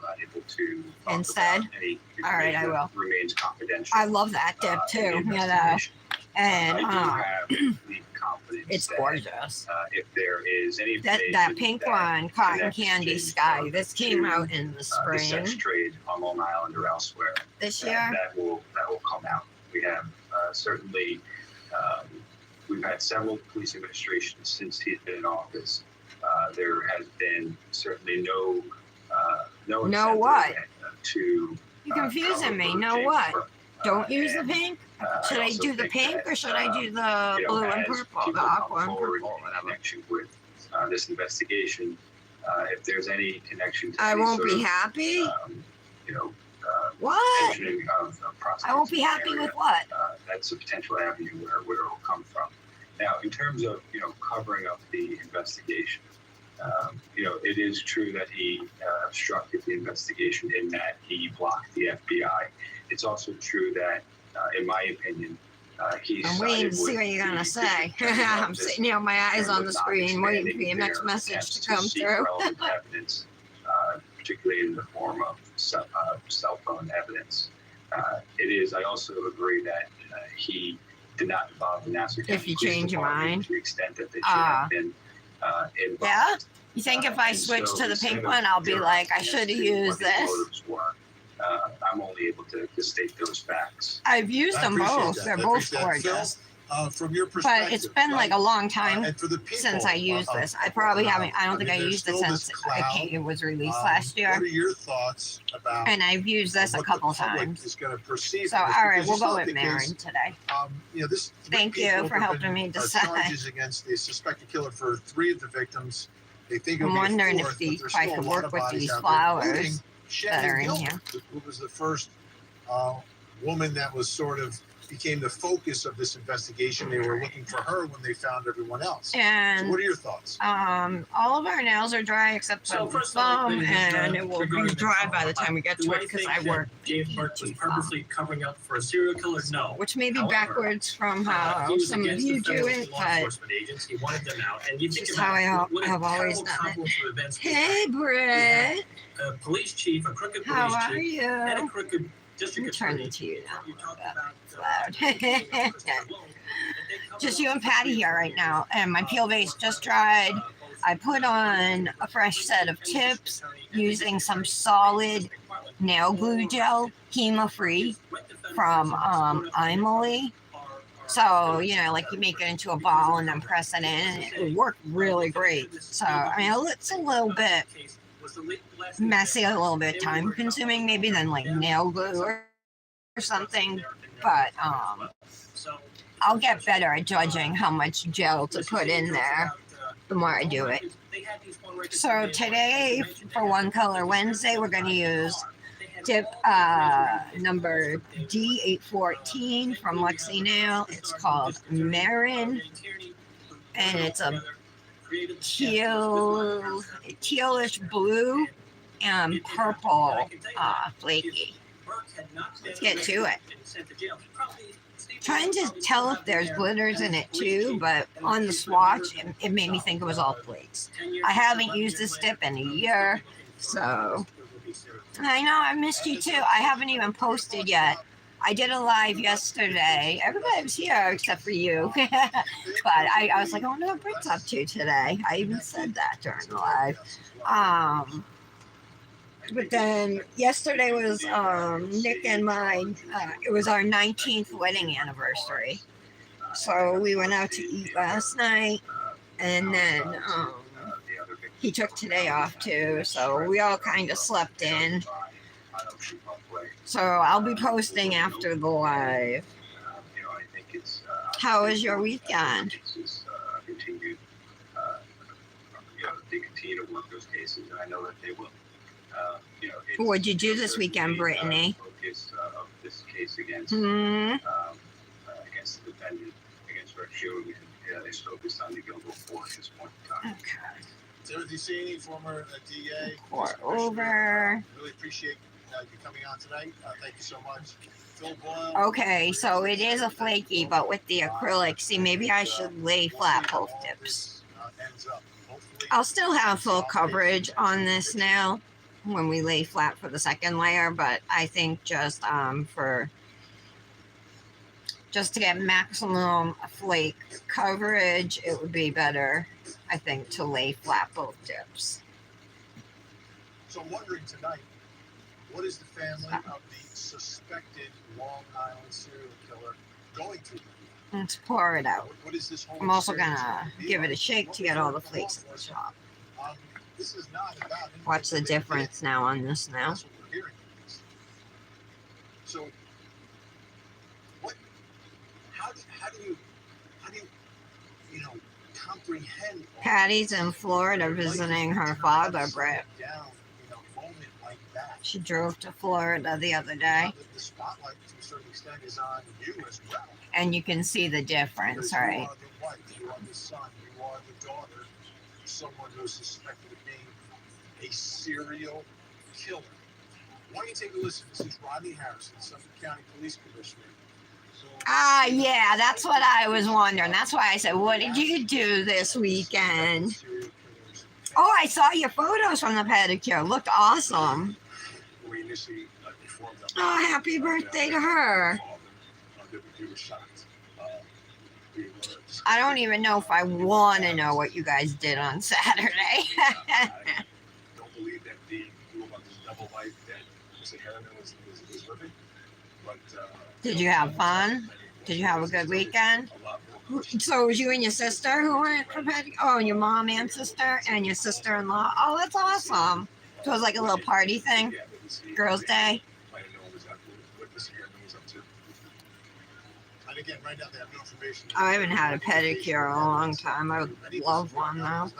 Instead. All right, I will. Remains confidential. I love that dip too. You know, and it's gorgeous. If there is any that pink one, Cotton Candy Sky, this came out in the spring. The sex trade on Long Island or elsewhere this year. That will come out. We have certainly we've had several police administrations since he's been in office. There has been certainly no what? To you're confusing me. No what? Don't use the pink. Should I do the pink or should I do the blue and purple, the aqua and purple, whatever? Connection with this investigation, if there's any connection to I won't be happy. What? I won't be happy with what? That's a potential avenue where it will come from. Now, in terms of covering up the investigation, it is true that he obstructed the investigation in that he blocked the FBI. It's also true that, in my opinion, I'm waiting to see what you're gonna say. I'm sitting here, my eyes on the screen, waiting for your next message to come through. Evidence, particularly in the form of cell phone evidence. I also agree that he did not involve the Nassau County If you change your mind. to the extent that they should have been involved. Yeah? You think if I switch to the pink one, I'll be like, I should have used this? I'm only able to state those facts. I've used them both. They're both gorgeous. From your perspective, but it's been like a long time since I used this. I probably haven't. I don't think I used it since it was released last year. What are your thoughts about? And I've used this a couple times. Is going to perceive so all right, we'll go with Marin today. Thank you for helping me decide. Charges against the suspected killer for 3 of the victims. They think I'm wondering if I could work with these flowers that are in here. Who was the first woman that was sort of became the focus of this investigation. They were looking for her when they found everyone else. And so what are your thoughts? All of our nails are dry except for the thumb, and it will be dry by the time we get to it because I work. James Burke was purposely covering up for a serial killer? No. Which may be backwards from how some of you do it, but he wanted them out. And you think this is how I have always done it. Hey, Britt. A police chief, a crooked police how are chief, you? and a crooked district attorney. To you now. Just you and Patty here right now, and my peel base just dried. I put on a fresh set of tips using some solid nail glue gel, chemo-free, from Emily. So, you know, like you make it into a ball and then press it in, and it worked really great. So, I mean, it's a little bit messy, a little bit time consuming, maybe than like nail glue or something. But I'll get better at judging how much gel to put in there the more I do it. So today, for One Color Wednesday, we're going to use tip number D814 from Luxie Nail. It's called Marin, and it's a tealish blue and purple flaky. Let's get to it. Trying to tell if there's glitters in it too, but on the swatch, it made me think it was all flakes. I haven't used this dip in a year, so I know I missed you too. I haven't even posted yet. I did a live yesterday. Everybody was here except for you. But I was like, I wonder what Britt's up to today. I even said that during the live. But then yesterday was Nick and mine. It was our 19th wedding anniversary. So we went out to eat last night, and then he took today off too. So we all kind of slept in. So I'll be posting after the live. How was your weekend? They continue to work those cases, and I know that they will. What'd you do this weekend, Brittany? Focus of this case against against the defendant, against Rick Shue, and is focused on the guilt report at this point in time. Okay. Timothy Cini, former DA. Report over. Really appreciate you coming on tonight. Thank you so much. Phil Boyle. Okay, so it is a flaky, but with the acrylic. See, maybe I should lay flat both tips. I'll still have full coverage on this nail when we lay flat for the second layer, but I think just to get maximum flake coverage, it would be better, I think, to lay flat both tips. So I'm wondering tonight, what is the family of the suspected Long Island serial killer going through? Let's pour it out. What is this whole I'm also gonna give it a shake to get all the flakes in the top. This is not about Watch the difference now on this now. That's what we're hearing. So, how do you comprehend? Patty's in Florida visiting her father, Brett. She drove to Florida the other day. The spotlight to a certain extent is on you as well. And you can see the difference, right? You are the wife, you are the son, you are the daughter, someone who's suspected of being a serial killer. Why don't you take a listen? This is Rodney Harrison, Suffolk County Police Commissioner. Yeah, that's what I was wondering. That's why I said, what did you do this weekend? Oh, I saw your photos from the pedicure. Looked awesome. Oh, happy birthday to her. I don't even know if I want to know what you guys did on Saturday. Don't believe that the double life that Mr. Harriman was living. But did you have fun? Did you have a good weekend? So it was you and your sister who went for pedicure? Oh, your mom and sister and your sister-in-law. Oh, that's awesome. So it was like a little party thing? Girls' Day? I haven't had a pedicure in a long time. I would love one now.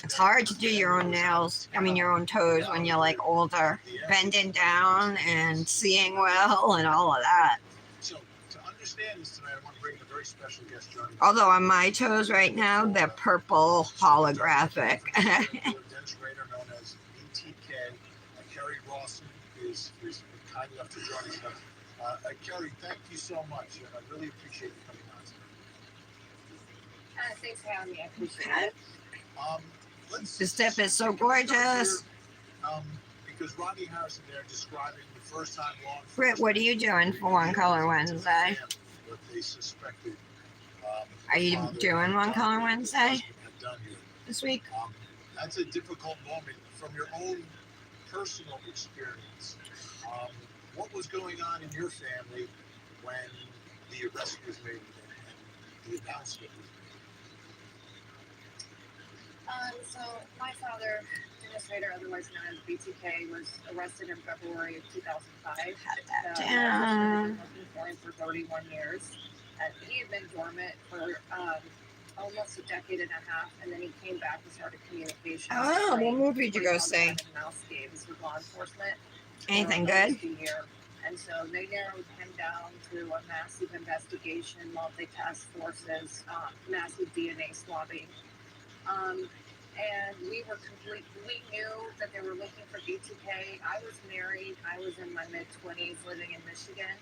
It's hard to do your own nails, your own toes when you're like older, bending down and seeing well and all of that. So to understand this tonight, I want to bring a very special guest joining. Although on my toes right now, they're purple holographic. Demonstrator known as BTK, Kerry Rawson is kind enough to join us. Kerry, thank you so much. I really appreciate you coming on tonight. Thanks for having me. I appreciate it. This dip is so gorgeous. Because Rodney Harrison there describing the first time law enforcement. Britt, what are you doing for One Color Wednesday? What they suspected. Are you doing One Color Wednesday this week? That's a difficult moment from your own personal experience, what was going on in your family when the arrest was made and the announcement was made? So my father, Administrator, otherwise known as BTK, was arrested in February of 2005. Had that I've down. been working for him for 31 years. He had been dormant for almost a decade and a half, and then he came back and started communication. Oh, what movie did you go see? Mouse games with law enforcement. Anything good? And so they narrowed him down to a massive investigation, multi-task forces, massive DNA swabbing. And we knew that they were looking for BTK. I was married. I was in my mid-20s living in Michigan.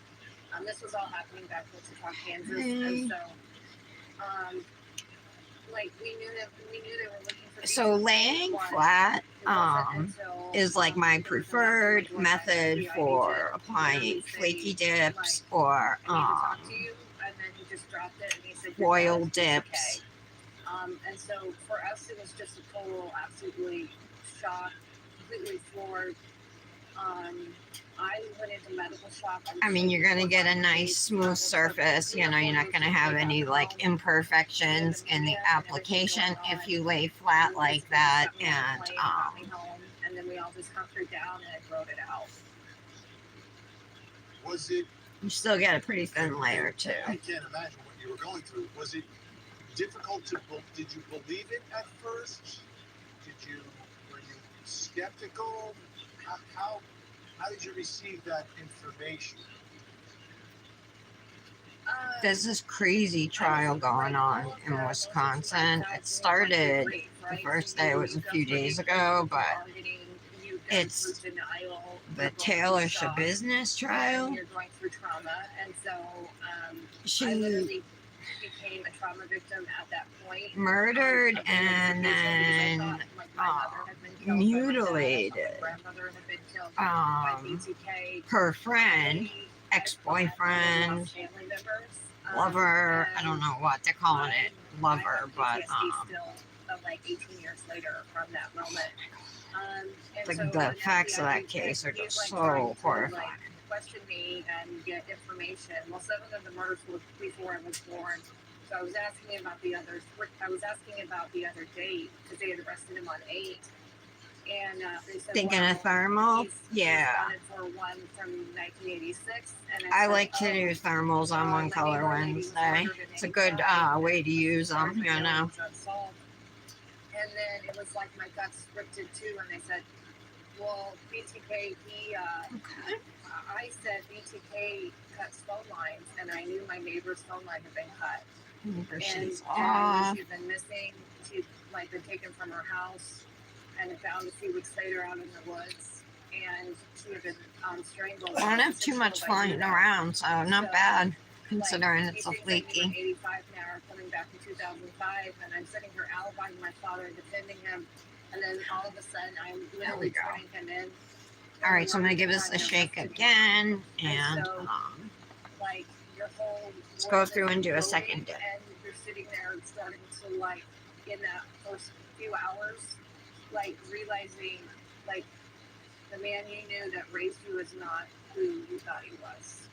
This was all happening back in Wichita, Kansas. And so, we knew they were looking for BTK. So laying flat is like my preferred method for applying flaky dips or foil dips. And so for us, it was just a total, absolutely shock, completely floored. I went into medical shock. I mean, you're going to get a nice smooth surface. You know, you're not going to have any like imperfections in the application if you lay flat like that. And then we all just hunkered down and I wrote it out. Was it? You still get a pretty thin layer too. I can't imagine what you were going through. Was it difficult to? Did you believe it at first? Were you skeptical? How did you receive that information? There's this crazy trial going on in Wisconsin. It started, the first day was a few days ago, but it's the Taylor Shabusiness trial. She became a trauma victim at that point. Murdered and then mutilated her friend, ex-boyfriend, lover, I don't know what they're calling it, lover, but like 18 years later from that moment. The facts of that case are just so horrifying. Question me and get information. Well, 7 of the murders were before I was born. So I was asking about the others. I was asking about the other date because they had arrested him on 8. And they said, thinking of thermal? Yeah. For one from 1986. And I like to do thermals on One Color Wednesday. It's a good way to use them, you know. And then it was like my guts scripted too, and they said, well, BTK, I said BTK cuts phone lines, and I knew my neighbor's phone line had been cut. And she had been missing. She'd been taken from her house and found a few weeks later out in the woods. And she had been strangled. I don't have too much flying around, so not bad, considering it's a flaky. 85 now, coming back in 2005, and I'm setting her alibi to my father, defending him. And then all of a sudden, I'm literally turning him in. All right, so I'm going to give this a shake again, and your whole let's go through and do a second dip. And you're sitting there starting to, in that first few hours, realizing, the man you knew that raised you is not who you thought he was.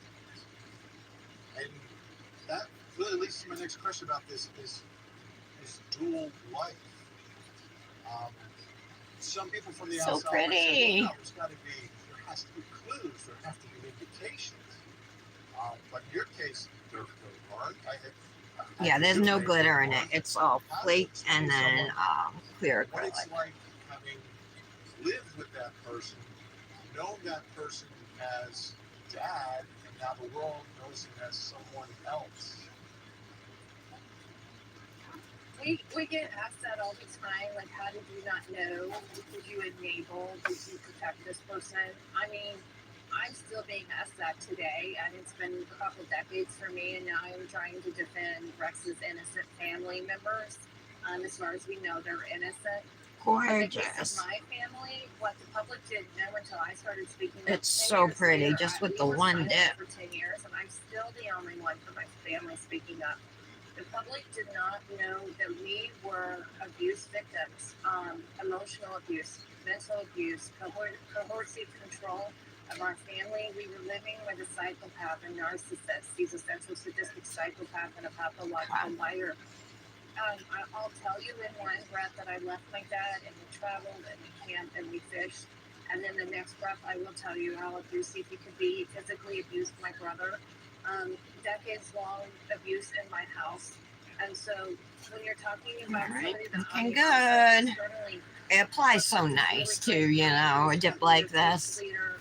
And that really leads to my next question about this is dual life. Some people from the outside pretty. Say, well, there has to be clues, there have to be indications. But in your case, there aren't. Yeah, there's no glitter in it. It's all flaked and then clear acrylic. What it's like having lived with that person, known that person as dad, and now the world knows him as someone else. We get asked that all the time, how did you not know? Did you enable? Did you protect this person? I mean, I'm still being asked that today, and it's been a couple decades for me, and now I'm trying to defend Rex's innocent family members. As far as we know, they're innocent. Gorgeous. My family, what the public didn't know until I started speaking up. It's so pretty, just with the one dip. For 10 years, and I'm still the only one for my family speaking up. The public did not know that we were abuse victims, emotional abuse, mental abuse, coercive control of our family. We were living with a psychopath and narcissist. He's a central sadistic psychopath and a pathological liar. I'll tell you in one breath that I left my dad and we traveled and we camped and we fished. And then the next breath, I will tell you how abusive he could be. He physically abused my brother. Decades-long abuse in my house. And so when you're talking about somebody that's looking good. It applies so nice to, you know, a dip like this. Leader,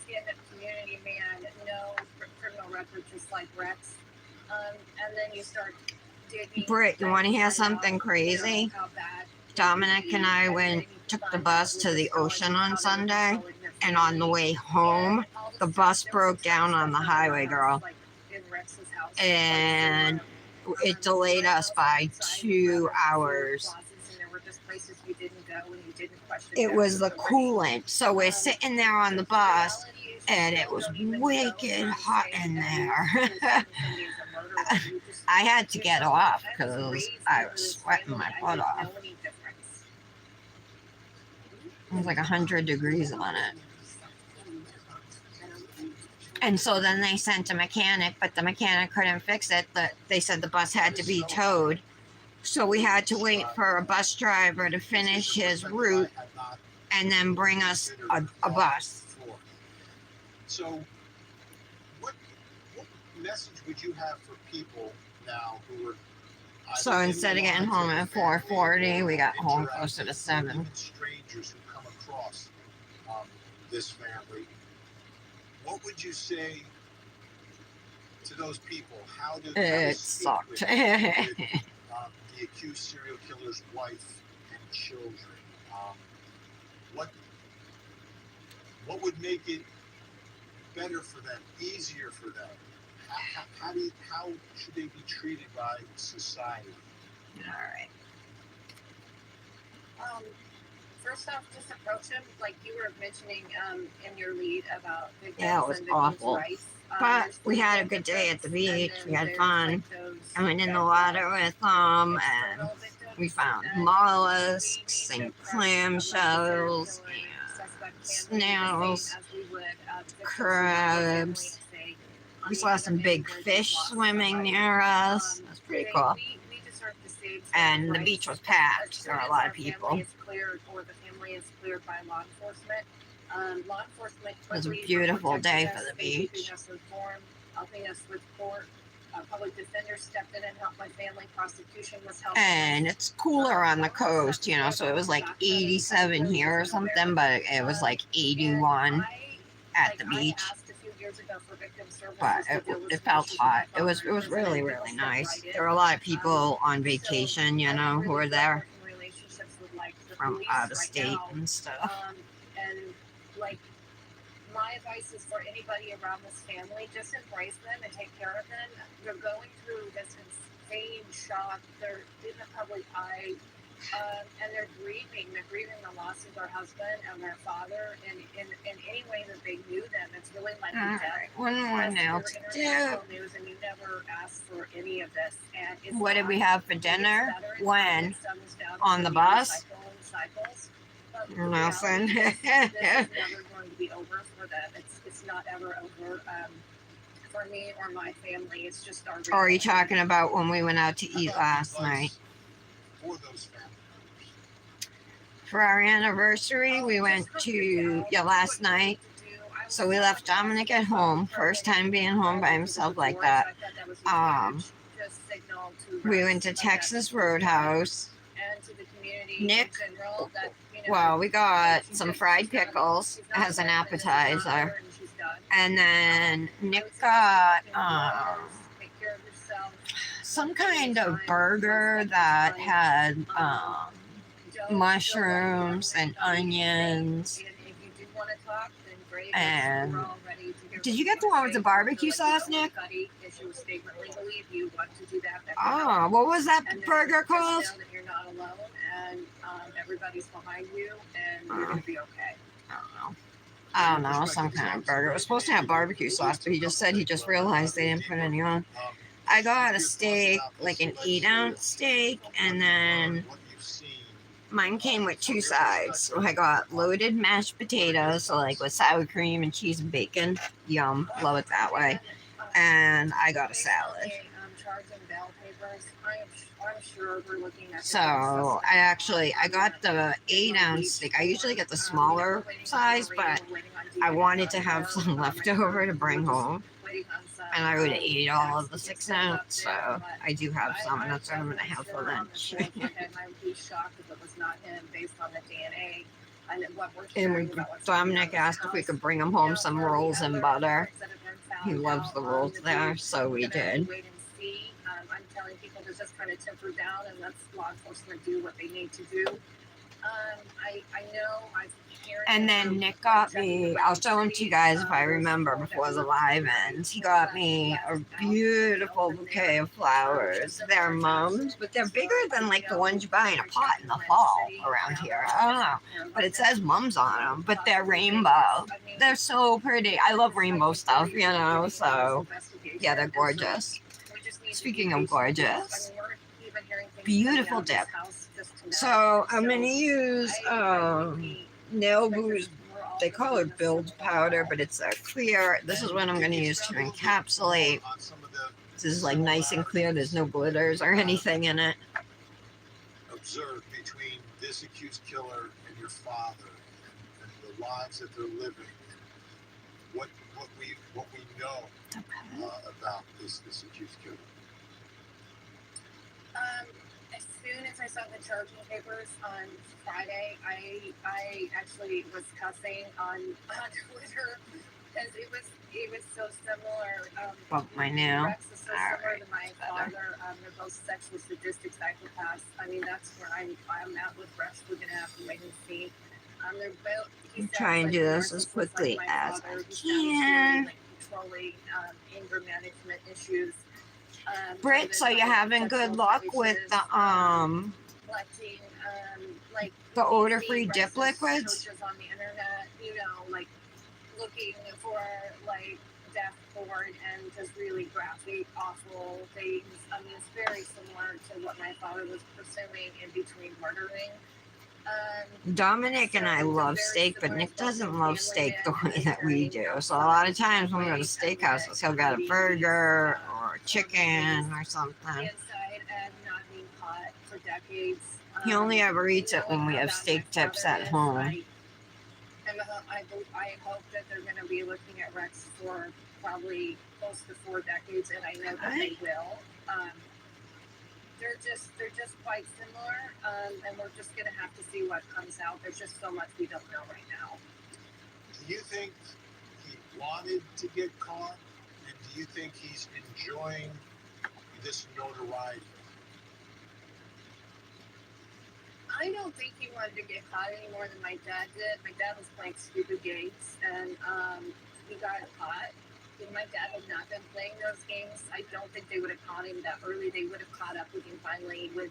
stand-up community man, no criminal record, just like Rex. And then you start digging. Britt, you want to hear something crazy? Dominic and I took the bus to the ocean on Sunday, and on the way home, the bus broke down on the highway, girl. And it delayed us by 2 hours. It was the coolant. So we're sitting there on the bus, and it was wicked hot in there. I had to get off because I was sweating my butt off. It was like 100 degrees on it. And so then they sent a mechanic, but the mechanic couldn't fix it. They said the bus had to be towed. So we had to wait for a bus driver to finish his route and then bring us a bus. So what message would you have for people now who were... So instead of getting home at 4:40, we got home closer to 7. Strangers who come across this family, what would you say to those people? How do it sucked. With, the accused serial killer's wife and children? What would make it better for them, easier for them? How should they be treated by society? All right. First off, just approach him like you were mentioning in your lead about victims. Yeah, it was awful. But we had a good day at the beach. We had fun. I went in the water with them, and we found mollusks and clamshells and snails, crabs. We saw some big fish swimming near us. It was pretty cool. And the beach was packed. There were a lot of people. It was a beautiful day for the beach. Helping us with court. Public defender stepped in and helped my family. Prosecution was helping. And it's cooler on the coast, you know, so it was like 87 here or something, but it was like 81 at the beach. But it felt hot. It was really, really nice. There were a lot of people on vacation, you know, who were there from out of state and stuff. And like, my advice is for anybody around this family, just embrace them and take care of them. They're going through this insane shock. They're in the public eye, and they're grieving. They're grieving the loss of their husband and their father. And in any way that they knew them, it's really like death. One more now to do. News, and you never asked for any of this. And it's what did we have for dinner? When? On the bus? Nothing. This is never going to be over for them. It's not ever over for me or my family. It's just our. Or are you talking about when we went out to eat last night? For those family members. For our anniversary, we went to last night. So we left Dominic at home. First time being home by himself like that. We went to Texas Roadhouse. Nick, well, we got some fried pickles as an appetizer. And then Nick got some kind of burger that had mushrooms and onions. And did you get the one with the barbecue sauce, Nick? Oh, what was that burger called? Everybody's behind you, and you're gonna be okay. I don't know, some kind of burger. It was supposed to have barbecue sauce, but he just said he just realized they didn't put any on. I got a steak, like an 8-ounce steak, and then mine came with 2 sides. So I got loaded mashed potatoes, so like with sour cream and cheese and bacon. Yum, love it that way. And I got a salad. So I got the 8-ounce steak. I usually get the smaller size, but I wanted to have some leftover to bring home. And I would eat all of the 6-ounce, so I do have some, and that's what I'm going to have for lunch. And Dominic asked if we could bring him home some rolls and butter. He loves the rolls there, so we did. I'm telling people to just kind of temper down and let law enforcement do what they need to do. I know and then Nick got me, I'll show him to you guys if I remember before the live ends. He got me a beautiful bouquet of flowers. They're mums, but they're bigger than like the ones you buy in a pot in the fall around here. I don't know. But it says mums on them, but they're rainbow. They're so pretty. I love rainbow stuff, you know, so yeah, they're gorgeous. Speaking of gorgeous, beautiful dip. So I'm going to use nail booze. They call it build powder, but it's a clear. This is what I'm going to use to encapsulate. This is like nice and clear. There's no glitters or anything in it. Observe between this accused killer and your father and the lives that they're living. What we know about this accused killer. As soon as I saw the charging papers on Friday, I actually was cussing on Twitter because it was so similar. Bump my nail. Rex is so similar to my father. They're both sexual sadistic psychopaths. I mean, that's where I'm at with Rex. We're gonna have to wait and see. They're both. I'm trying to do this as quickly as I can. Controlling anger management issues. Britt, so you're having good luck with the collecting the odor-free dip liquids? On the internet, you know, like looking for like death porn and just really graphic, awful things. I mean, it's very similar to what my father was pursuing in between murdering. Dominic and I love steak, but Nick doesn't love steak the way that we do. So a lot of times when we go to steakhouses, he'll get a burger or chicken or something. He only ever eats it when we have steak tips at home. And I hope that they're going to be looking at Rex for probably close to 4 decades, and I know that they will. They're just quite similar, and we're just going to have to see what comes out. There's just so much we don't know right now. Do you think he wanted to get caught, and do you think he's enjoying this notoriety? I don't think he wanted to get caught any more than my dad did. My dad was playing stupid games, and he got caught. If my dad had not been playing those games, I don't think they would have caught him that early. They would have caught up with him finally with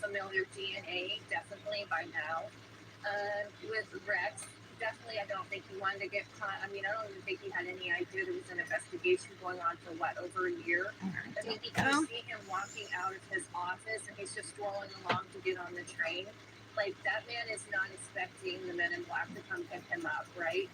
familiar DNA, definitely by now. With Rex, definitely I don't think he wanted to get caught. I mean, I don't even think he had any idea there was an investigation going on for over a year. I mean, you can see him walking out of his office and he's just strolling along to get on the train. Like, that man is not expecting the men in black to come pick him up, right?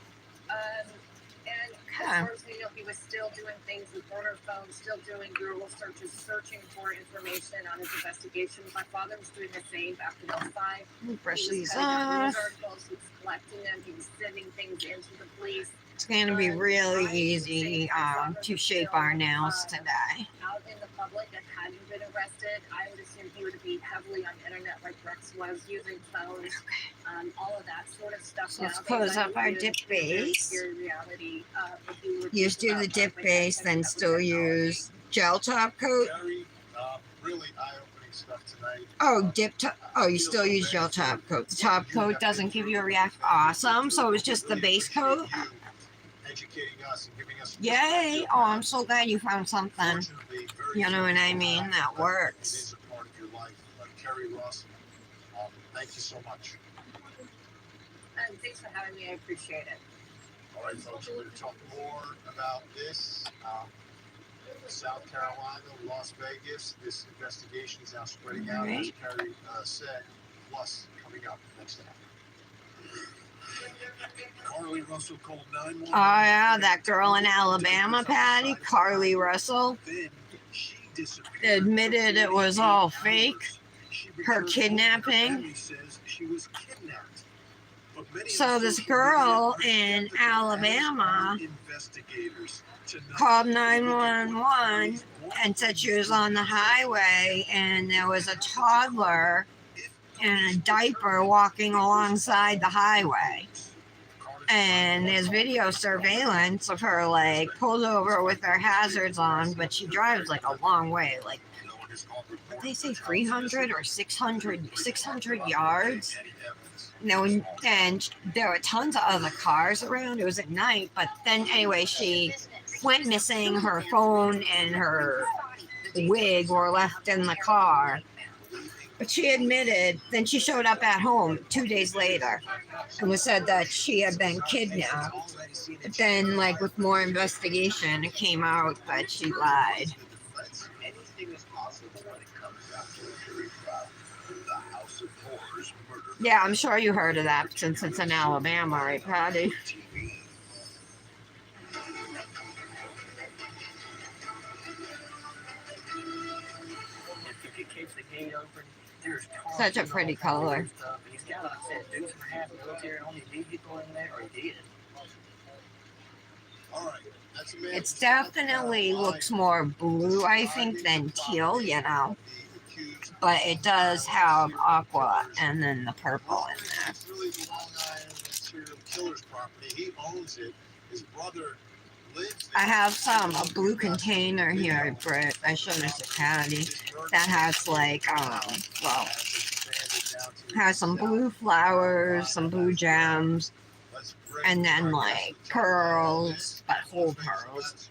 And as far as we know, he was still doing things with burner phones, still doing Google searches, searching for information on his investigation. My father was doing the same back in 2005. Brush these off. off. He was collecting them. He was sending things into the police. It's going to be really easy to shape our nails today. Out in the public and hadn't been arrested, I would assume he would be heavily on the internet like Rex was, using phones, all of that sort of stuff. So let's close up our dip base. Use do the dip base, then still use gel top coat. Really eye-opening stuff tonight. Oh, you still use gel top coat. The top coat doesn't give you a react. Awesome. So it was just the base coat. Educating us and giving us. Yay! Oh, I'm so glad you found something. You know what I mean? That works. It is a part of your life. Carrie Ross, thank you so much. And thanks for having me. I appreciate it. All right, folks, we're going to talk more about this. South Carolina, Las Vegas. This investigation is now spreading out, as Carrie said, plus coming up next time. Carly Russell called 911. Oh yeah, that girl in Alabama, Patty, Carly Russell, admitted it was all fake, her kidnapping. So this girl in Alabama called 911 and said she was on the highway and there was a toddler in a diaper walking alongside the highway. And there's video surveillance of her like pulled over with her hazards on, but she drives like a long way, like what they say 300 or 600 yards. No, and there were tons of other cars around. It was at night, but then anyway, she went missing. Her phone and her wig were left in the car. But she admitted, then she showed up at home 2 days later and was said that she had been kidnapped. But then, like, with more investigation, it came out that she lied. Anything is possible when it comes down to a jury trial. The House of Horrors murder. Yeah, I'm sure you heard of that since it's in Alabama, right, Patty? Such a pretty color. He's got, like I said, dukes and a half military only vehicle in there, or he did. All right. It definitely looks more blue, I think, than teal, you know. But it does have aqua and then the purple in there. It's really the Long Island serial killer's property. He owns it. His brother lives there. I have a blue container here, Britt. I showed it to Patty. That has like, well, has some blue flowers, some blue gems, and then like pearls, but whole pearls,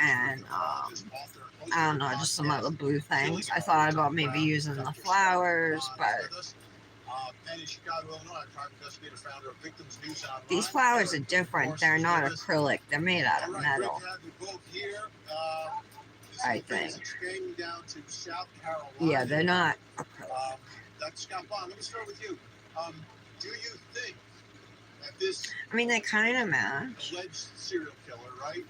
and I don't know, just some other blue things. I thought about maybe using the flowers, but these flowers are different. They're not acrylic. They're made out of metal, I think. Yeah, they're not acrylic. Dr. Scott Bond, let me start with you. Do you think that this I mean, they kind of match. alleged serial killer, right,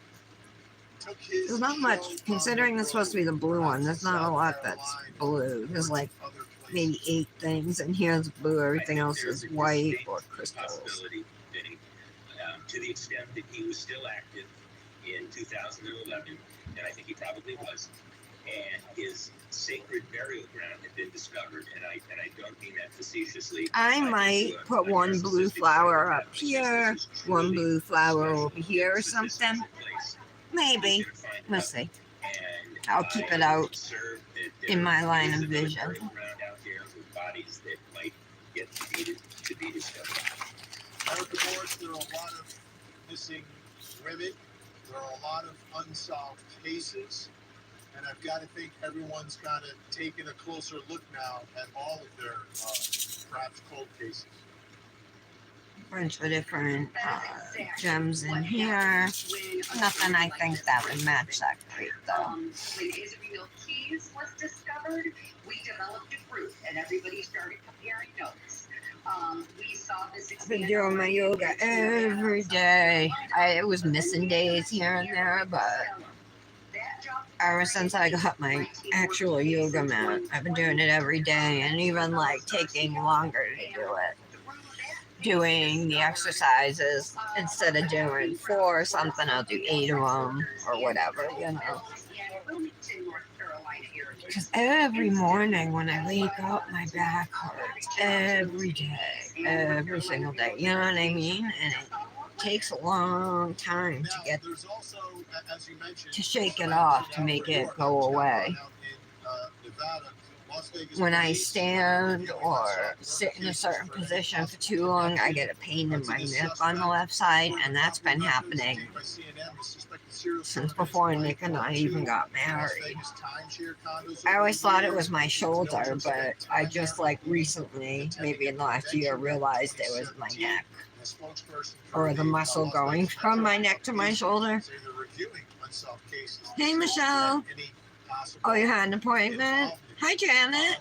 took There's not much, considering this supposed to be the blue one, there's not a lot that's blue. There's like maybe 8 things, and here's blue, everything else is white or crystals. To the extent that he was still active in 2011, and I think he probably was, and his sacred burial ground had been discovered, and I don't mean that facetiously. I might put one blue flower up here, one blue flower over here or something. Maybe. We'll see. I'll keep it out in my line of vision. Bodies that might get to be discovered. America Morris, there are a lot of missing women. There are a lot of unsolved cases. And I've got to think everyone's kind of taking a closer look now at all of their perhaps cold cases. Bunch of different gems in here. Nothing I think that would match that great though. When Israel cheese was discovered, we developed a group and everybody started comparing notes. We saw this. I've been doing my yoga every day. It was missing days here and there, but ever since I got my actual yoga mat, I've been doing it every day, and even like taking longer to do it. Doing the exercises instead of doing 4 or something, I'll do 8 of them or whatever, you know. Because every morning when I wake up, my back hurts every day, every single day. You know what I mean? And it takes a long time to get to shake it off, to make it go away. When I stand or sit in a certain position for too long, I get a pain in my neck on the left side, and that's been happening since before Nick and I even got married. I always thought it was my shoulder, but I just like recently, maybe in the last year, realized it was my neck, or the muscle going from my neck to my shoulder. unsolved cases. Hey, Michelle. Any possible Oh, you had an appointment? Hi, Janet.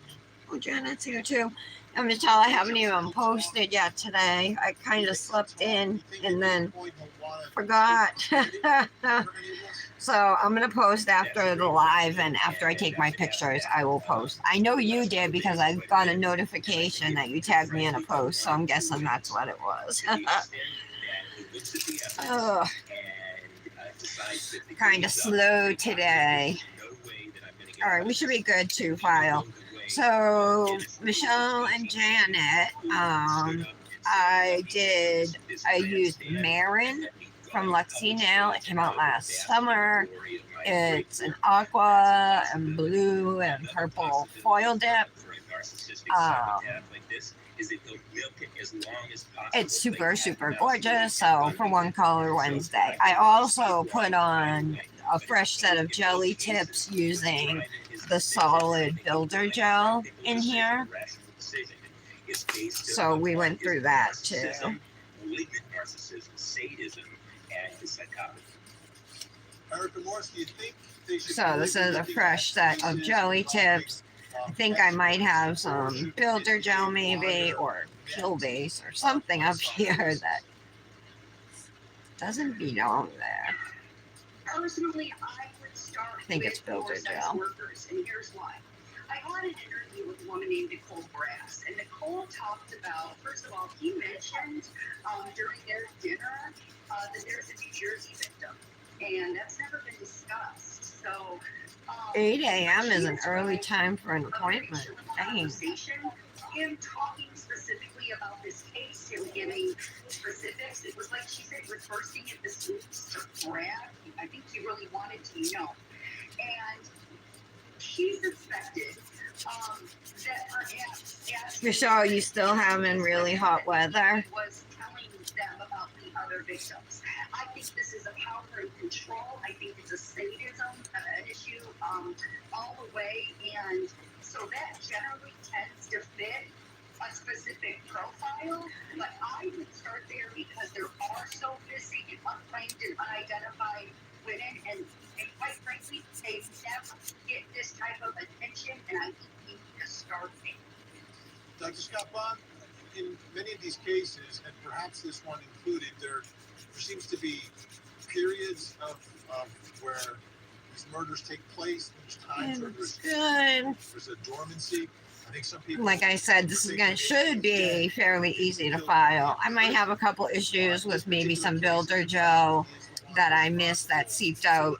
Oh, Janet's here too. And Michelle, I haven't even posted yet today. I kind of slept in and then forgot. So I'm going to post after the live, and after I take my pictures, I will post. I know you did because I got a notification that you tagged me in a post, so I'm guessing that's what it was. Oh, kind of slow today. All right, we should be good to file. So Michelle and Janet, I used Marin from Luxie nail. It came out last summer. It's an aqua and blue and purple foil dip. It's super, super gorgeous. So for One Color Wednesday, I also put on a fresh set of jelly tips using the solid builder gel in here. So we went through that too. So this is a fresh set of jelly tips. I think I might have some builder gel maybe, or peel base or something up here that doesn't belong there. Personally, I would start I think it's builder gel. Workers, and here's why. I had an interview with a woman named Nicole Brass, and Nicole talked about, first of all, he mentioned during their dinner that there's a New Jersey victim, and that's never been discussed. So 8 a.m. is an early time for an appointment. Dang. Him talking specifically about this case, him giving specifics. It was like she said, was bursting at the seams to Brad. I think he really wanted to know. And she suspected that perhaps Michelle, you still having really hot weather? Was telling them about the other victims. I think this is a power and control. I think it's a sadism, an issue all the way. And so that generally tends to fit a specific profile, but I would start there because there are so missing and unclaimed and unidentified women, and quite frankly, they never get this type of attention, and I think we need to start there. Dr. Scott Bond, in many of these cases, and perhaps this one included, there seems to be periods of where these murders take place. There's times where there's a dormancy. I think some people, like I said, this should be fairly easy to file. I might have a couple issues with maybe some builder gel that I missed that seeped out,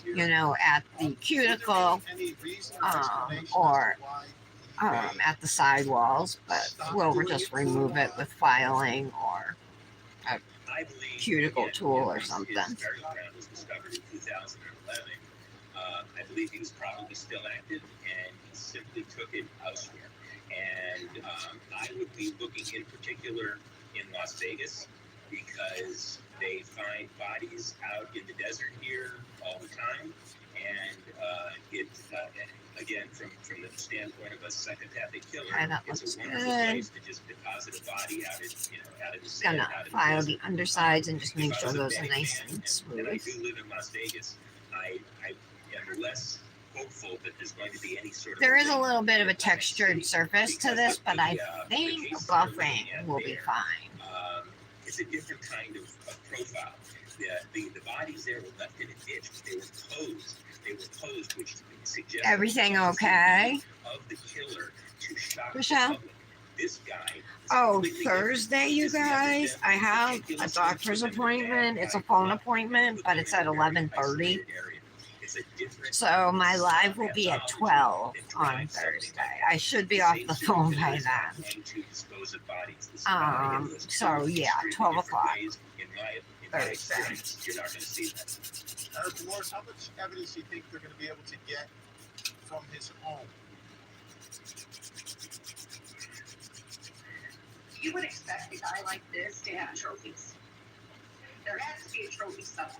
you know, at the cuticle or at the sidewalls, but we'll just remove it with filing or a cuticle tool or something. I believe he was probably still active, and he simply took it elsewhere. And I would be looking in particular in Las Vegas, because they find bodies out in the desert here all the time, and again, from the standpoint of a psychopathic killer, it's a wonderful place to just deposit a body out in the sand. Gonna file the undersides and just make sure those are nice and When I smooth. do live in Las Vegas, I am less hopeful that there's going to be any sort of. There is a little bit of a textured surface to this, but I think buffing will be fine. It's a different kind of profile. The bodies there were left in a ditch. They were posed. Which suggests Everything okay? Of the killer to shock Michelle? the public. This guy. Oh, Thursday, you guys, I have a doctor's appointment. It's a phone appointment, but it's at 11:30. So my live will be at 12 on Thursday. I should be off the phone by then. So yeah, 12 o'clock Thursday. You're not going to see that. Eric Morris, how much evidence do you think they're going to be able to get from his home? You would expect a guy like this to have trophies. There has to be a trophy somewhere,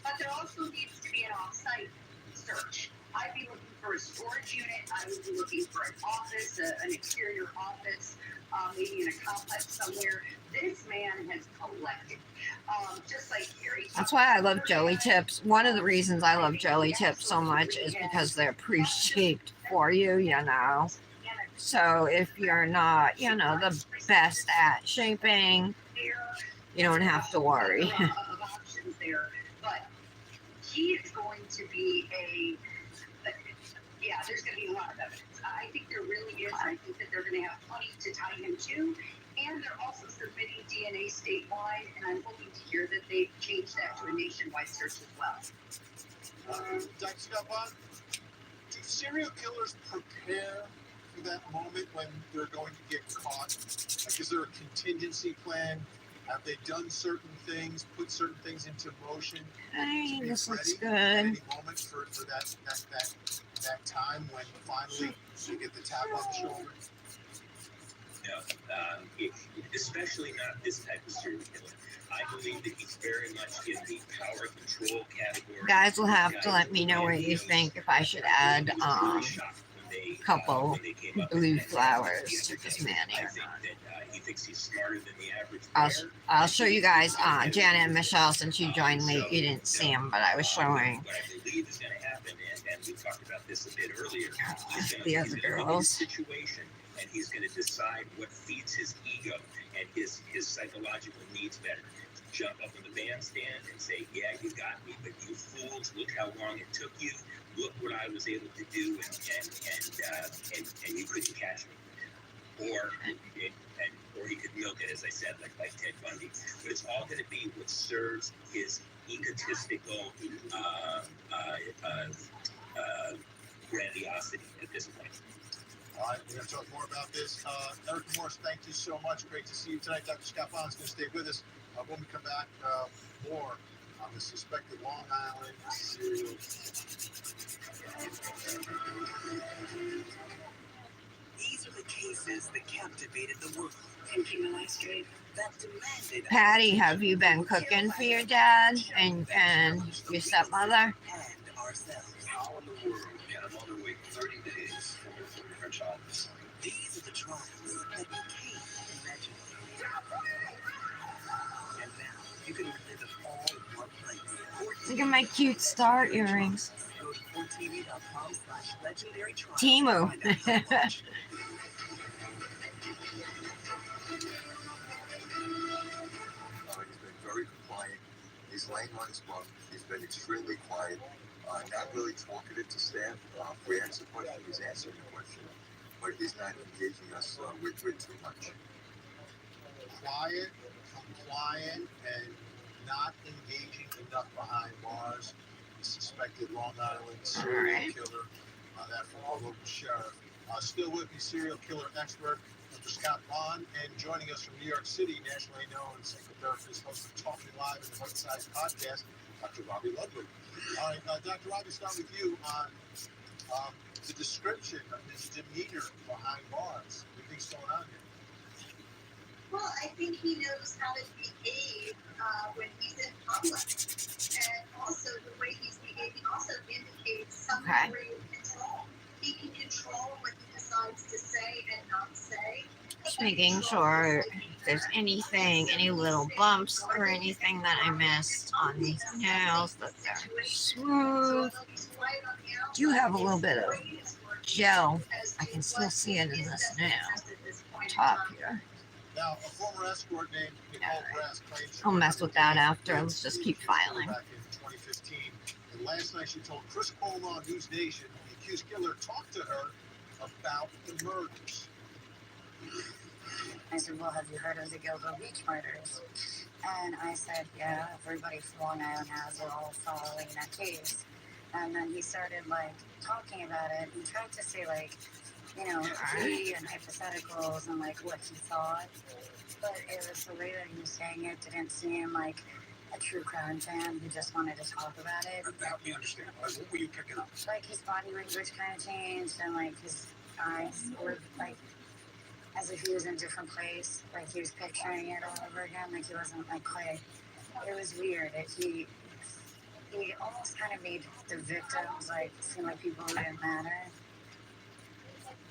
but there also needs to be an off-site search. I'd be looking for a storage unit. I would be looking for an office, an exterior office, maybe in a complex somewhere. This man has collected. Just like Gary. That's why I love jelly tips. One of the reasons I love jelly tips so much is because they're pre-shaped for you, you know. So if you're not, you know, the best at shaping, you don't have to worry. Of options there, but he is going to be yeah, there's going to be a lot of evidence. I think there really is. I think that they're going to have plenty to tie him to. And they're also submitting DNA statewide, and I'm hoping to hear that they've changed that to a nationwide search as well. Dr. Scott Bond, do serial killers prepare for that moment when they're going to get caught? Like, is there a contingency plan? Have they done certain things, put certain things into motion? Hey, this looks good. At any moment for that time when finally you get the tap on the shoulder? No, especially not this type of serial killer. I believe that he's very much in the power control category. Guys will have to let me know what you think if I should add couple blue flowers to this manicure. He thinks he's smarter than the average. I'll show you guys Janet and Michelle, since you joined late. You didn't see them, but I was showing What I believe is going to happen, and we talked about this a bit earlier, the other girls. Situation, and he's going to decide what feeds his ego and his psychological needs better. Jump up on the bandstand and say, "Yeah, you got me, but you fools! Look how long it took you. Look what I was able to do, and you couldn't catch me." Or he could milk it, as I said, like Ted Bundy. But it's all going to be what serves his egotistical grandiosity at this point. All right, we're going to talk more about this. Eric Morse, thank you so much. Great to see you tonight. Dr. Scott Bond's going to stay with us. When we come back, more on the suspected Long Island serial. These are the cases that captivated the world. Thinking the last trade that demanded. Patty, have you been cooking for your dad and your stepmother? And ourselves. How in the world can a mother wait 30 days for her child to sign? These are the trials that became legendary. And now you can relive it all in one place. Look at my cute star earrings. Go to 4tv.com/legendary trials. Timu. He's been very compliant. He's laying on his bunk. He's been extremely quiet. Not really talkative to staff. If we answer a question, he's answering the question. But he's not engaging us with too much. Quiet, compliant, and not engaging enough behind bars. The suspected Long Island serial killer. That from our local sheriff. Still with me, serial killer expert, Dr. Scott Bond, and joining us from New York City, nationally known psychotherapist, host of Talking Live and the Right Size podcast, Dr. Robbie Ludwig. All right, Dr. Robbie, start with you on the description of his demeanor behind bars. What do you think's going on here? Well, I think he knows how to behave when he's in public. And also the way he's behaving also indicates some degree of control. He can control what he decides to say and not say. Just making sure if there's anything, any little bumps or anything that I missed on these nails, that they're smooth. Do have a little bit of gel. I can still see it in this nail top here. Now, a former escort named Nicole Brass claims I'll mess with that after. Let's just keep filing. Back in 2015, and last night she told Chris Cuomo on News Nation the accused killer talked to her about the murders. I said, "Well, have you heard of the Gilgo Beach murders?" And I said, "Yeah, everybody from Long Island has. They're all following that case." And then he started talking about it and tried to say he and hypotheticals and what he thought. But it was the way that he was saying it didn't seem like a true crime fan who just wanted to talk about it. Help me understand. What were you picking up? His body language kind of changed, and his eyes were as if he was in a different place. He was picturing it all over again. He wasn't quite. It was weird. he almost kind of made the victims like seem like people who didn't matter.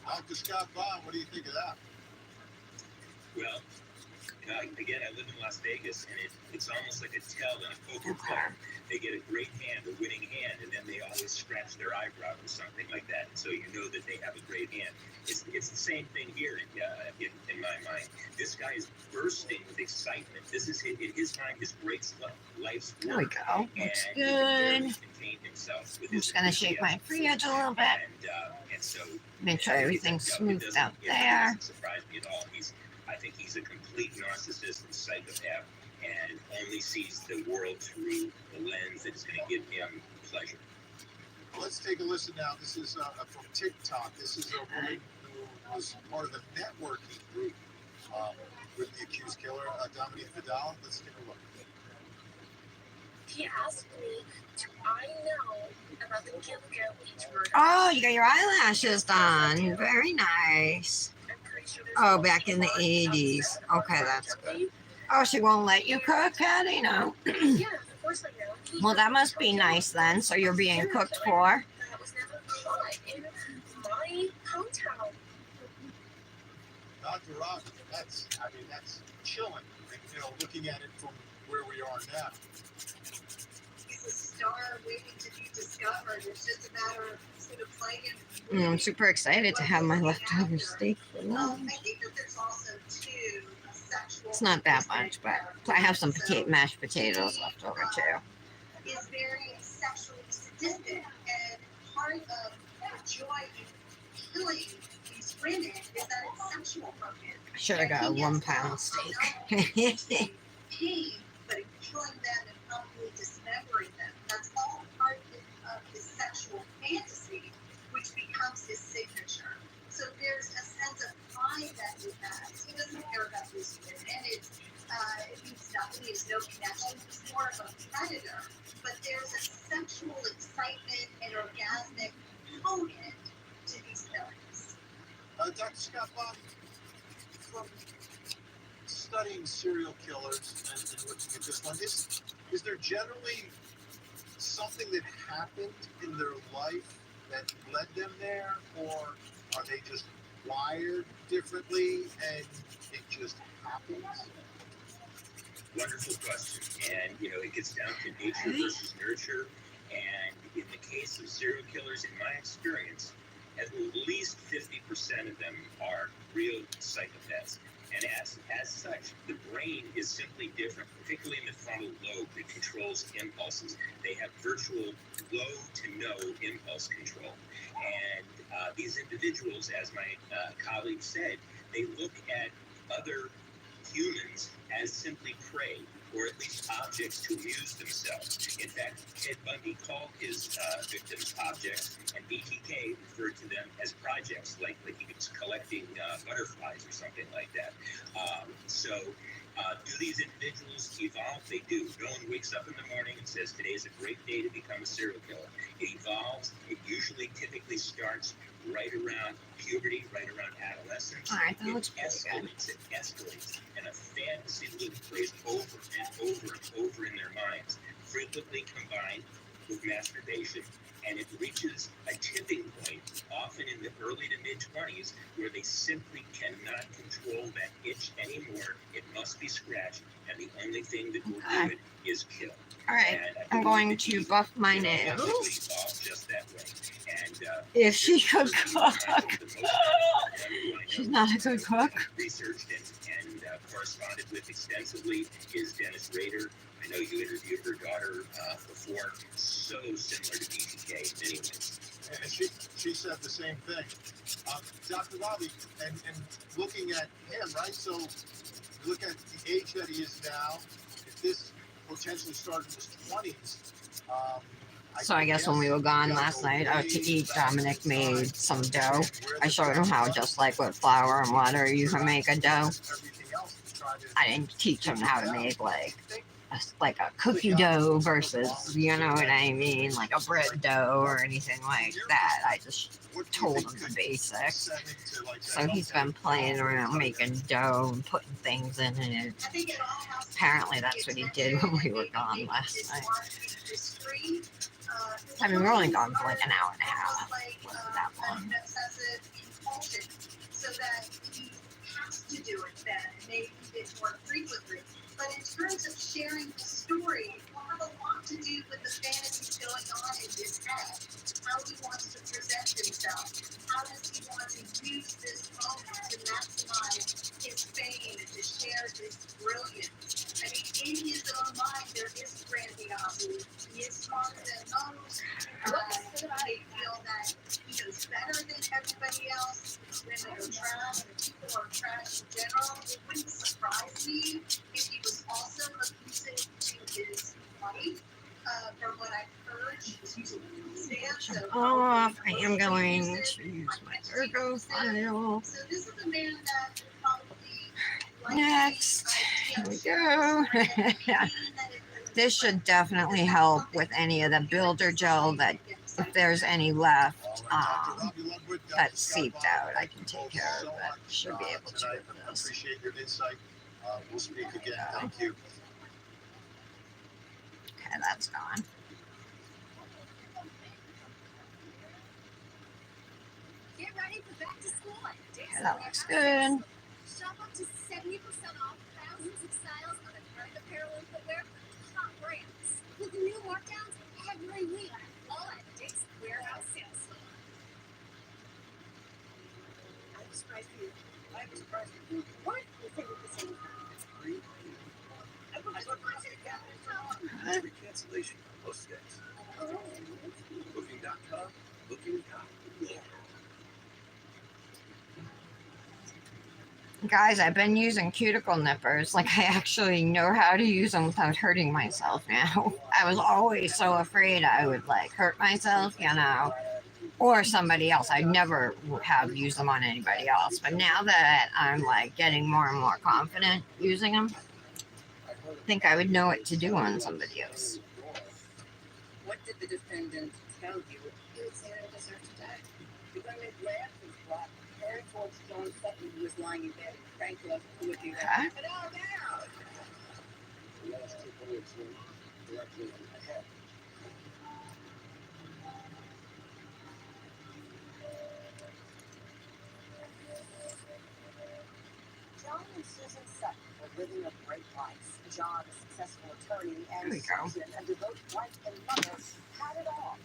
Dr. Scott Bond, what do you think of that? Well, again, I live in Las Vegas, and it's almost like a tell in a poker player. They get a great hand, a winning hand, and then they always scratch their eyebrow or something like that. And so you know that they have a great hand. It's the same thing here in my mind. This guy is bursting with excitement. This is in his mind his great life's work. There we go. Looks And he can barely good. contain himself with I'm his just going to shake my fridge a little bit. And so Make sure everything's smoothed out it there. doesn't surprise me at all. I think he's a complete narcissist and psychopath, and only sees the world through the lens that is going to give him pleasure. Let's take a listen now. This is from TikTok. This is a woman who was part of the networking group with the accused killer, Dominique Vidal. Let's take a look. He asked me, do I know about the Gilligan Beach murder? Oh, you got your eyelashes done. Very nice. Oh, back in the 80s. Okay, that's good. Oh, she won't let you cook, Patty? No. Yeah, of course I know. Well, that must be nice then. So you're being cooked for. That was never caught in my hometown. Dr. Robbins, that's chilling. You know, looking at it from where we are now. He's a star waiting to be discovered. It's just a matter of sort of playing. I'm super excited to have my leftover steak for lunch. I think that there's also too a sexual. It's not that much, but I have some mashed potatoes left over too. Is very sexually sadistic, and part of the joy in killing these women is that it's sexual from him. I should have got a 1 pound steak. Pain, but in killing them and probably dismembering them. That's all part of his sexual fantasy, which becomes his signature. So there's a sense of pride that he has. He doesn't care about these women. It means nothing. He has no connection. He's more of a predator. But there's a sexual excitement and orgasmic component to these killings. Dr. Scott Bond, from studying serial killers and looking at this one, is there generally something that happened in their life that led them there, or are they just wired differently and it just happens? Wonderful question. And, it gets down to nature versus nurture. And in the case of serial killers, in my experience, at least 50% of them are real psychopaths. And as such, the brain is simply different, particularly in the frontal lobe that controls impulses. They have virtual low to no impulse control. And these individuals, as my colleague said, they look at other humans as simply prey, or at least objects to amuse themselves. In fact, Ted Bundy called his victims objects, and BTK referred to them as projects, like he was collecting butterflies or something like that. Do these individuals evolve? They do. No one wakes up in the morning and says, today's a great day to become a serial killer. It evolves. It usually typically starts right around puberty, right around adolescence. All right, that looks pretty good. It escalates, and a fantasy loop plays over and over and over in their minds, frequently combined with masturbation, and it reaches a tipping point, often in the early to mid-20s, where they simply cannot control that itch anymore. It must be scratched, and the only thing that will do it is kill. All right, I'm going to buff my nails. Just that way. And, if she could cook. She's not a good cook. Researched and corresponded with extensively is Dennis Rader. I know you interviewed her daughter before. So similar to BTK in many ways. And she said the same thing. Dr. Robbie, and looking at him, right? So look at the age that he is now. If this potentially started in his 20s, so I guess when we were gone last night out to eat, Dominic made some dough. I showed him how just like with flour and water you can make a dough. I didn't teach him how to make like like a cookie dough versus, you know what I mean, like a bread dough or anything like that. I just told him the basics. So he's been playing around making dough and putting things in it. Apparently that's what he did when we were gone last night. I mean, we're only gone for like an hour and a half. Wasn't that long. So that he has to do it then, maybe it more frequently. But in terms of sharing the story, it will have a lot to do with the fantasies going on in his head. How he wants to present himself. How does he want to use this moment to maximize his fame and to share his brilliance? I mean, in his own mind, there is grandiosity. He is smarter than most. They feel that he knows better than everybody else. Women are trash, and people are trash in general. It wouldn't surprise me if he was also abusive to his wife. From what I've heard, she was using Stan. Off. I am going to use my Virgo file. So this is a man that probably Next, here we go. This should definitely help with any of the builder gel that, if there's any left, that seeped out, I can take care of it. Should be able to with this. Appreciate your insight. We'll speak again. Thank you. Okay, that's gone. Get ready for back to school. Okay, that looks good. Shop up to 70% off thousands of styles of current apparel and footwear from top brands. With new markdowns every week, all at Dick's Warehouse Sales Store. I'm surprised you. I'm surprised you. What? You think it's the same? Free cancellation on most days. Booking.com. Booking.com. Guys, I've been using cuticle nippers. Like, I actually know how to use them without hurting myself now. I was always so afraid I would, like, hurt myself, you know, or somebody else. I never have used them on anybody else. But now that I'm, like, getting more and more confident using them, I think I would know what to do on somebody else. What did the defendant tell you? He was here to serve today. The women laughed and brought Harry towards John Sutton, who was lying in bed. Frank left with you. Okay. But oh, now! The last 2 bullets were directly in the head. John and Susan Sutton were living a great life. John, a successful attorney, and There we go. Susan, a devoted wife and mother, had it all.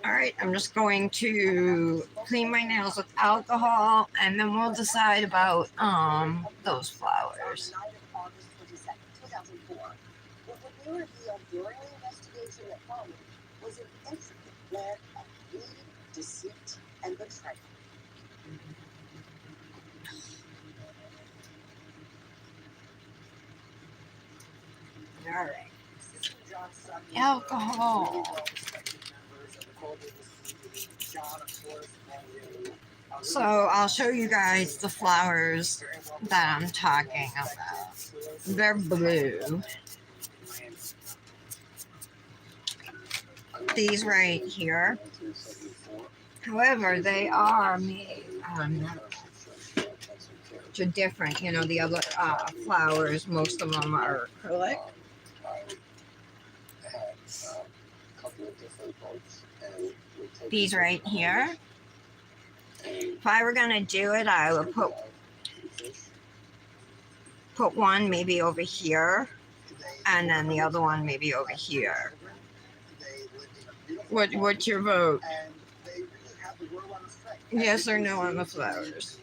All right, I'm just going to clean my nails with alcohol, and then we'll decide about those flowers. On the night of August 22nd, 2004, what would be revealed during the investigation that followed was an intricate web of greed, deceit, and betrayal. All right. Alcohol. So I'll show you guys the flowers that I'm talking about. They're blue. These right here. However, they are made to different, you know, the other flowers, most of them are acrylic. These right here. If I were gonna do it, I would put one maybe over here, and then the other one maybe over here. What's your vote? Yes or no on the flowers?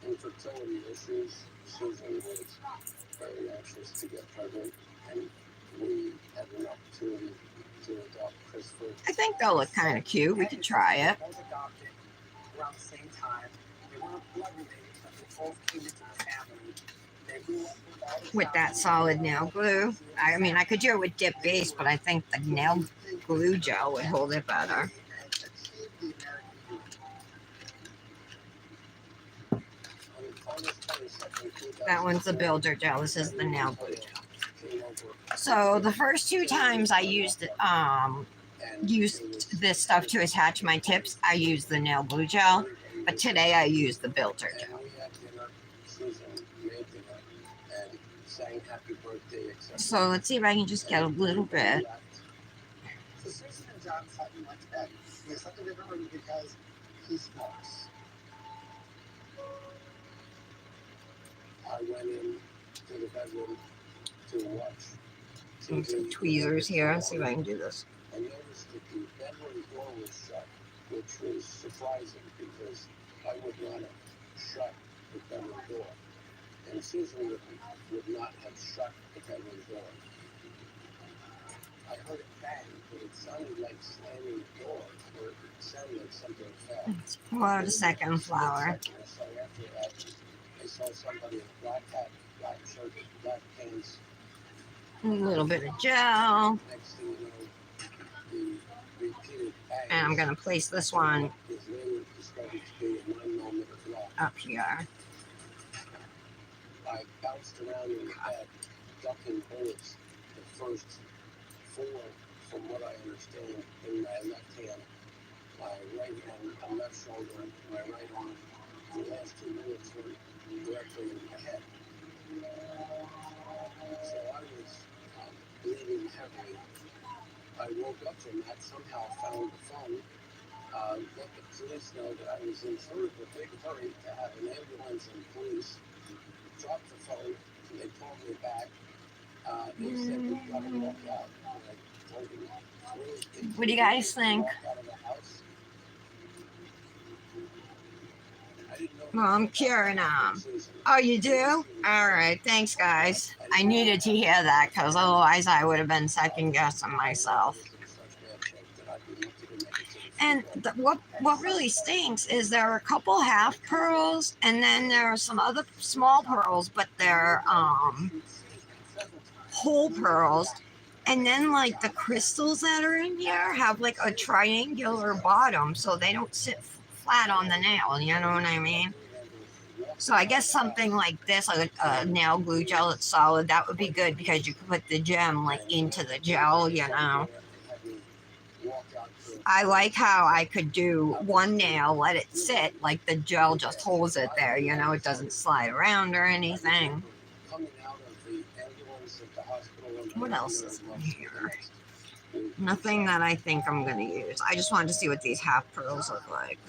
Infertility issues. Susan was very anxious to get pregnant, and we had an opportunity to adopt Christopher. I think they'll look kind of cute. We could try it. Both adopted around the same time. They weren't blood related, but they both came into the family. They grew up With that solid nail glue. I mean, I could do it with dip base, but I think the nail glue gel would hold it better. That one's the builder gel. This is the nail glue gel. So the first two times I used this stuff to attach my tips, I used the nail glue gel, but today I used the builder gel. So let's see if I can just get a little bit. So Susan and John Sutton went to bed. He has something in the room because he smokes. I went in to the bedroom to watch. Some tweezers here. Let's see if I can do this. I noticed that the bedroom door was shut, which was surprising because I would not have shut the bedroom door. And Susan would not have shut the bedroom door. I heard it bang, but it sounded like slamming the door, or it sounded like something fell. Let's pull out a second flower. So after that, I saw somebody in a black hat, black shirt, black pants. A little bit of gel. Next thing you know, the repeated bangs. And I'm going to place this one His name discovered to be a 9mm Glock. up here. I bounced around in the bed, ducking bullets. The first 4, from what I understand, in my left hand, my right hand, my left shoulder, my right arm. The last 2 bullets were directly in my head. So I was bleeding heavily. I woke up from that, somehow found the phone, let the police know that I was in sort of a big hurry to have an ambulance and police. Dropped the phone, and they called me back. They said, we gotta walk out. And I told them, What do you guys think? out of the house. I didn't know. Well, I'm curing them. Oh, you do? All right. Thanks, guys. I needed to hear that because otherwise I would have been second guessing myself. And what really stinks is there are a couple half pearls, and then there are some other small pearls, but they're whole pearls. And then like the crystals that are in here have like a triangular bottom, so they don't sit flat on the nail. You know what I mean? So I guess something like this, like a nail glue gel that's solid, that would be good because you could put the gem like into the gel, you know. I like how I could do one nail, let it sit, like the gel just holds it there, you know, it doesn't slide around or anything. What else is in here? Nothing that I think I'm going to use. I just wanted to see what these half pearls look like.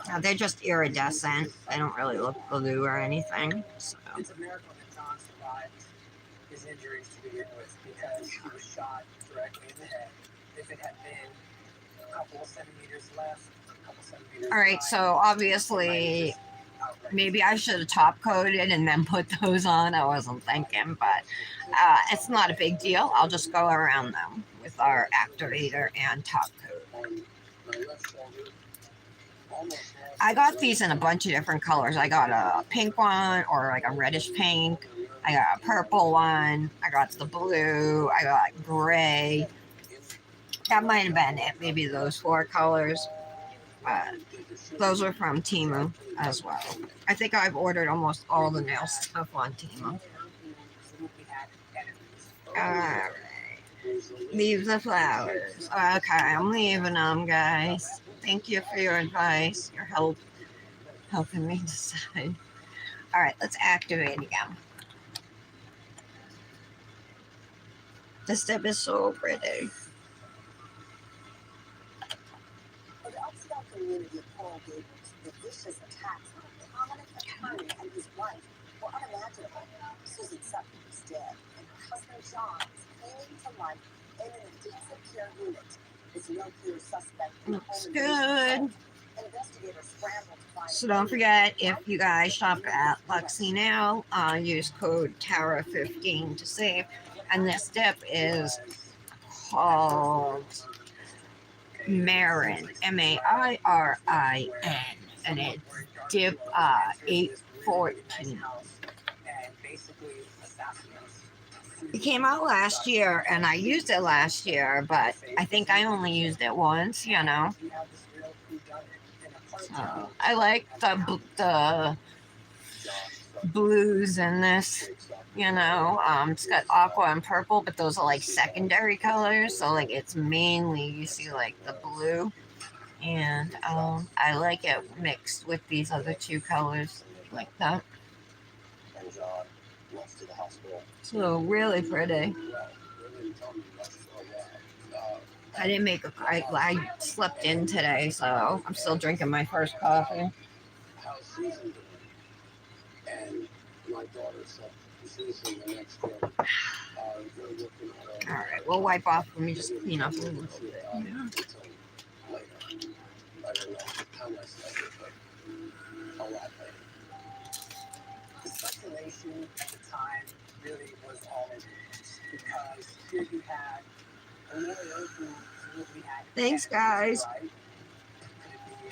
Now, they're just iridescent. They don't really look blue or anything. So. It's a miracle that John survived his injuries to begin with because he was shot directly in the head. If it had been a couple of centimeters left, a couple centimeters all right, so obviously, maybe I should have top coated and then put those on. I wasn't thinking, but it's not a big deal. I'll just go around them with our activator and top coat. I got these in a bunch of different colors. I got a pink one or like a reddish pink. I got a purple one. I got the blue. I got gray. That might have been it. Maybe those 4 colors. Those are from Temu as well. I think I've ordered almost all the nail stuff on Temu. Alright. Leave the flowers. Okay, I'm leaving them, guys. Thank you for your advice, your help, helping me decide. All right, let's activate again. This step is so pretty. For the upscale community of Coral Gables, the vicious attacks on prominent attorney and his wife were unimaginable. Susan Sutton was dead, and her husband John is clinging to life in an intensive care unit. No clear suspect. Looks good. So don't forget, if you guys shop at Luxie now, use code TARA15 to save. And this dip is called Marin, Mairin, and it's dip 814. It came out last year, and I used it last year, but I think I only used it once, you know. So I like the blues in this. You know, it's got aqua and purple, but those are like secondary colors. So like it's mainly you see like the blue, and I like it mixed with these other two colors like that. So really pretty. I didn't make I slept in today, so I'm still drinking my first coffee. And my daughter said Susan the next day. All right, we'll wipe off. Let me just clean up a little bit. Yeah. Later. I don't know how much later, but a lot later. The speculation at the time really was all over the place because here you had a lawyer who really had. Thanks, guys.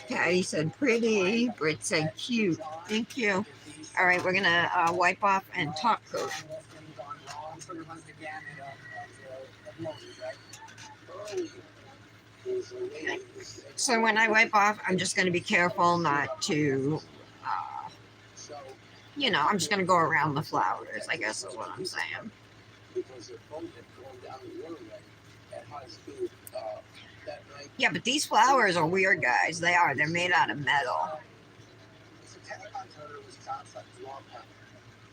Patty said pretty. Britt said cute. Thank you. All right, we're gonna wipe off and talk code. So when I wipe off, I'm just gonna be careful not to, you know, I'm just gonna go around the flowers. I guess is what I'm saying. Yeah, but these flowers are weird, guys. They are. They're made out of metal. So Kenny Montana was Johnson's law partner,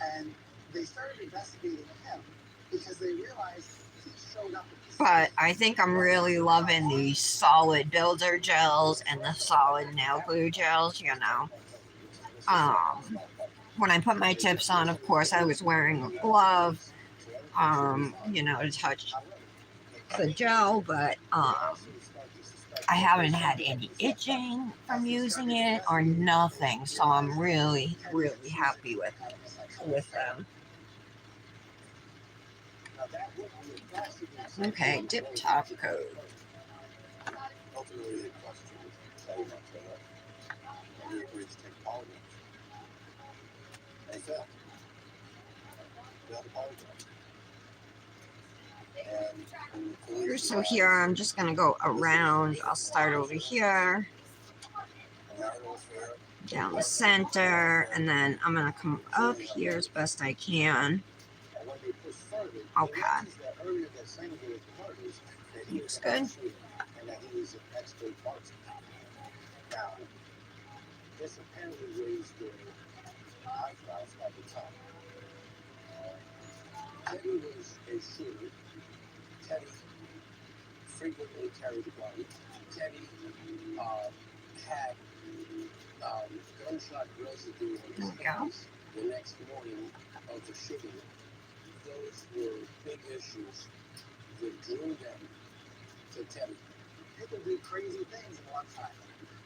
and they started investigating him because they realized he showed up. But I think I'm really loving the solid builder gels and the solid nail glue gels, you know. When I put my tips on, of course, I was wearing a glove, you know, to touch the gel, but I haven't had any itching from using it or nothing, so I'm really, really happy with them. Okay, dip top coat. Ultimately, the question is how much and he agreed to take polymers. They failed. Failed the polymers. So here, I'm just going to go around. I'll start over here, down the center, and then I'm going to come up here as best I can. Okay. Looks good. This apparently raised their eyebrows at the time. Teddy was a shooter. Teddy frequently carried a gun. Teddy had gunshot residue on his hands the next morning of the shooting. Those were big issues that drew them to Teddy. People do crazy things in one time.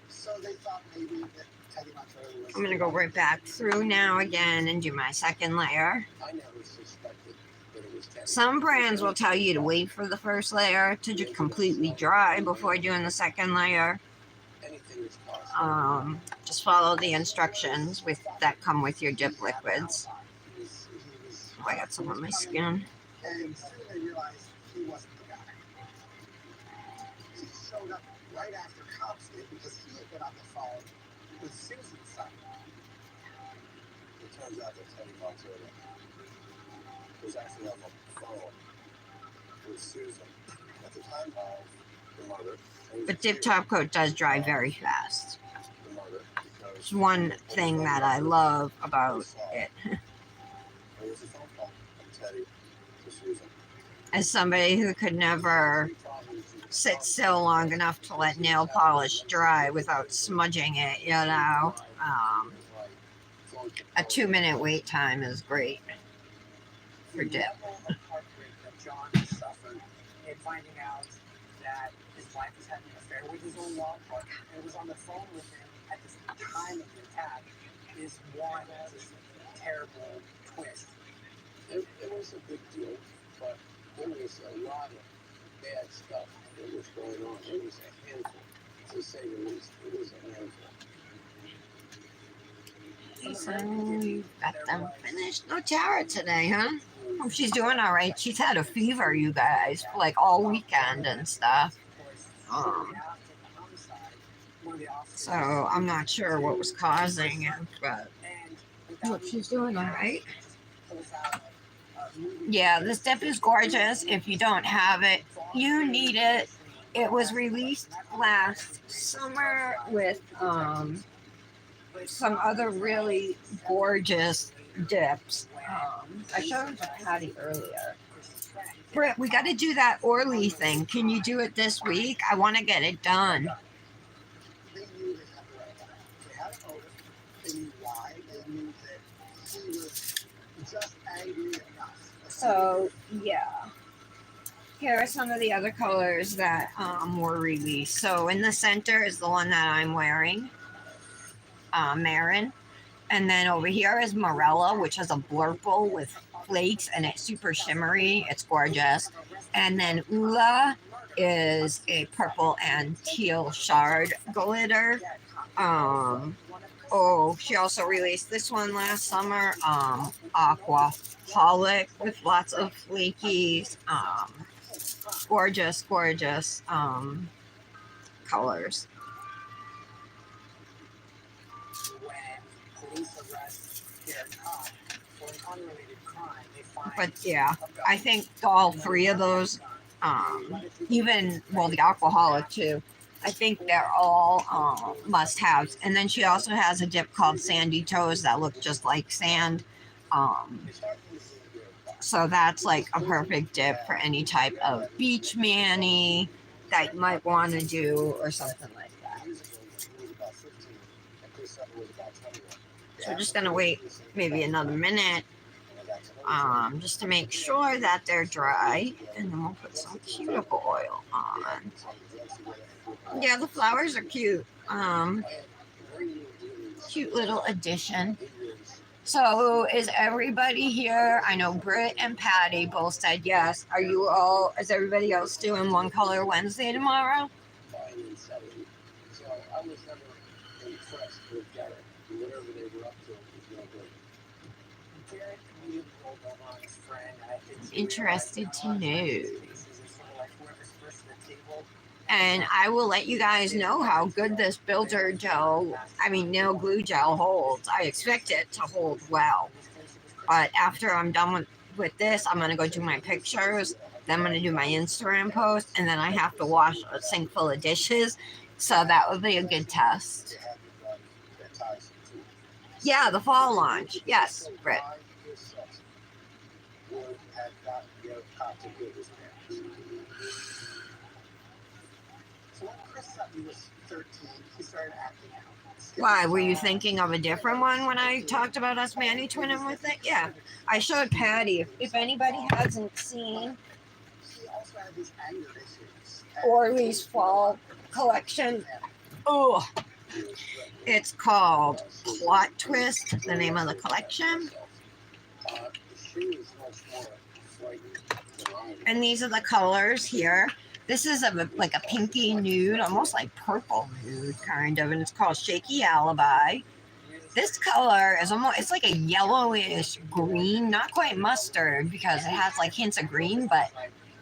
So they thought maybe that Teddy Montana was. I'm going to go right back through now again and do my second layer. I never suspected that it was Teddy. Some brands will tell you to wait for the first layer to just completely dry before doing the second layer. Just follow the instructions that come with your dip liquids. Oh, I got some on my skin. And soon they realized he wasn't the guy. He showed up right after cops did because he had been on the phone with Susan's son. It turns out that Teddy Montana was actually on the phone with Susan at the time of the murder. But dip top coat does dry very fast. It's one thing that I love about it. As somebody who could never sit still long enough to let nail polish dry without smudging it, you know, a 2-minute wait time is great for dip. John suffered in finding out that his wife was having an affair with his own law partner and was on the phone with him at the time of the attack is one just terrible twist. It was a big deal, but there was a lot of bad stuff that was going on. It was a handful, to say the least. It was a handful. So you got them finished. No Tara today, huh? Hope she's doing all right. She's had a fever, you guys, like all weekend and stuff. So I'm not sure what was causing it, but look, she's doing all right. Yeah, this dip is gorgeous. If you don't have it, you need it. It was released last summer with some other really gorgeous dips. I showed it to Patty earlier. Britt, we got to do that Orly thing. Can you do it this week? I want to get it done. They knew they had the right guy. They had a motive. They knew why. They knew that he was just angry enough. So, yeah. Here are some of the other colors that were released. So in the center is the one that I'm wearing, Marin. And then over here is Morella, which has a blurple with flakes and it's super shimmery. It's gorgeous. And then Ula is a purple and teal shard glitter. She also released this one last summer, Aquaholic with lots of flakies. Gorgeous colors. But yeah, I think all three of those, even, well, the Aquaholic too, I think they're all must-haves. And then she also has a dip called Sandy Toes that look just like sand. So that's like a perfect dip for any type of beach mani that you might want to do or something like that. So we're just going to wait maybe another minute just to make sure that they're dry. And then we'll put some cuticle oil on. Yeah, the flowers are cute. Cute little addition. So is everybody here? I know Britt and Patty both said yes. Are you all, is everybody else doing One Color Wednesday tomorrow? So I was never impressed with Garrett. Whatever they were up to was no good. Garrett really rolled over on his friend. I'm interested to know. And I will let you guys know how good this builder gel, nail glue gel holds. I expect it to hold well. But after I'm done with this, I'm going to go do my pictures. Then I'm going to do my Instagram post. And then I have to wash a sink full of dishes. So that would be a good test. Yeah, the fall launch. Yes, Britt. So when Chris Sutton was 13, he started acting out. Why, were you thinking of a different one when I talked about us Manny twinning with it? Yeah, I showed Patty. If anybody hasn't seen Orly's fall collection, it's called Plot Twist, the name of the collection. And these are the colors here. This is like a pinky nude, almost like purple nude, kind of, and it's called Shaky Alibi. This color is almost, it's like a yellowish green, not quite mustard because it has like hints of green, but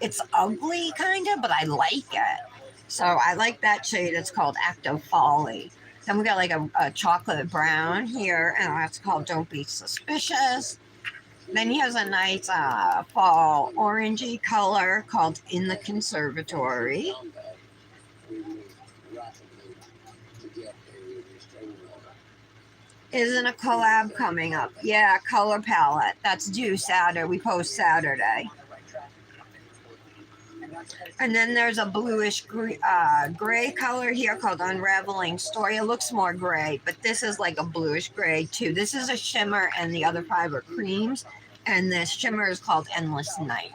it's ugly kind of, but I like it. So I like that shade. It's called Active Folly. Then we got like a chocolate brown here, and that's called Don't Be Suspicious. Then he has a nice fall orangey color called In the Conservatory. Isn't a collab coming up? Yeah, color palette. That's due Saturday. We post Saturday. And then there's a bluish gray color here called Unraveling Story. It looks more gray, but this is like a bluish gray too. This is a shimmer and the other five are creams. And this shimmer is called Endless Night.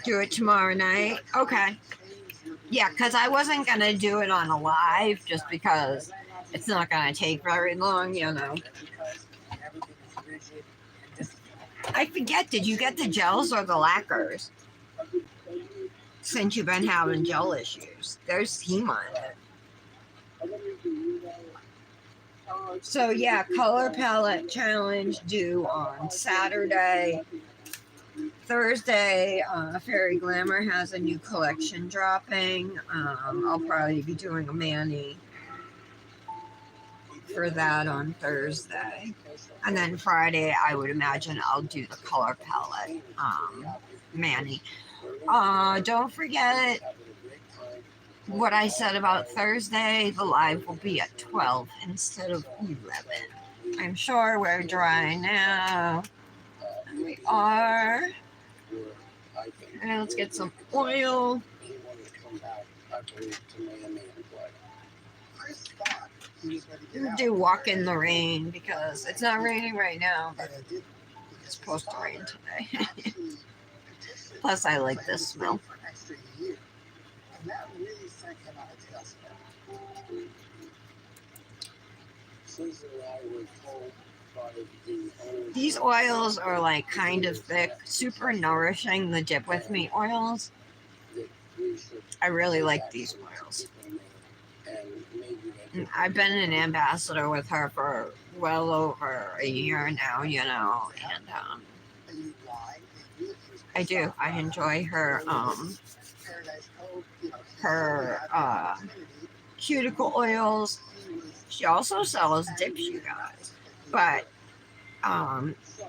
Do it tomorrow night? Okay. Yeah, because I wasn't going to do it on a live just because it's not going to take very long, you know. I forget, did you get the gels or the lacquers? Since you've been having gel issues. There's steam on it. So yeah, color palette challenge due on Saturday. Thursday, Fairy Glamour has a new collection dropping. I'll probably be doing a mani for that on Thursday. And then Friday, I would imagine I'll do the color palette mani. Don't forget what I said about Thursday. The live will be at 12 instead of 11. I'm sure we're dry now. We are. And let's get some oil. Do walk in the rain because it's not raining right now, but it's supposed to rain today. Plus, I like this smell. These oils are like kind of thick, super nourishing. The Dip With Me oils. I really like these oils. I've been an ambassador with her for well over a year now, you know, and I do. I enjoy her cuticle oils. She also sells dips, you guys. But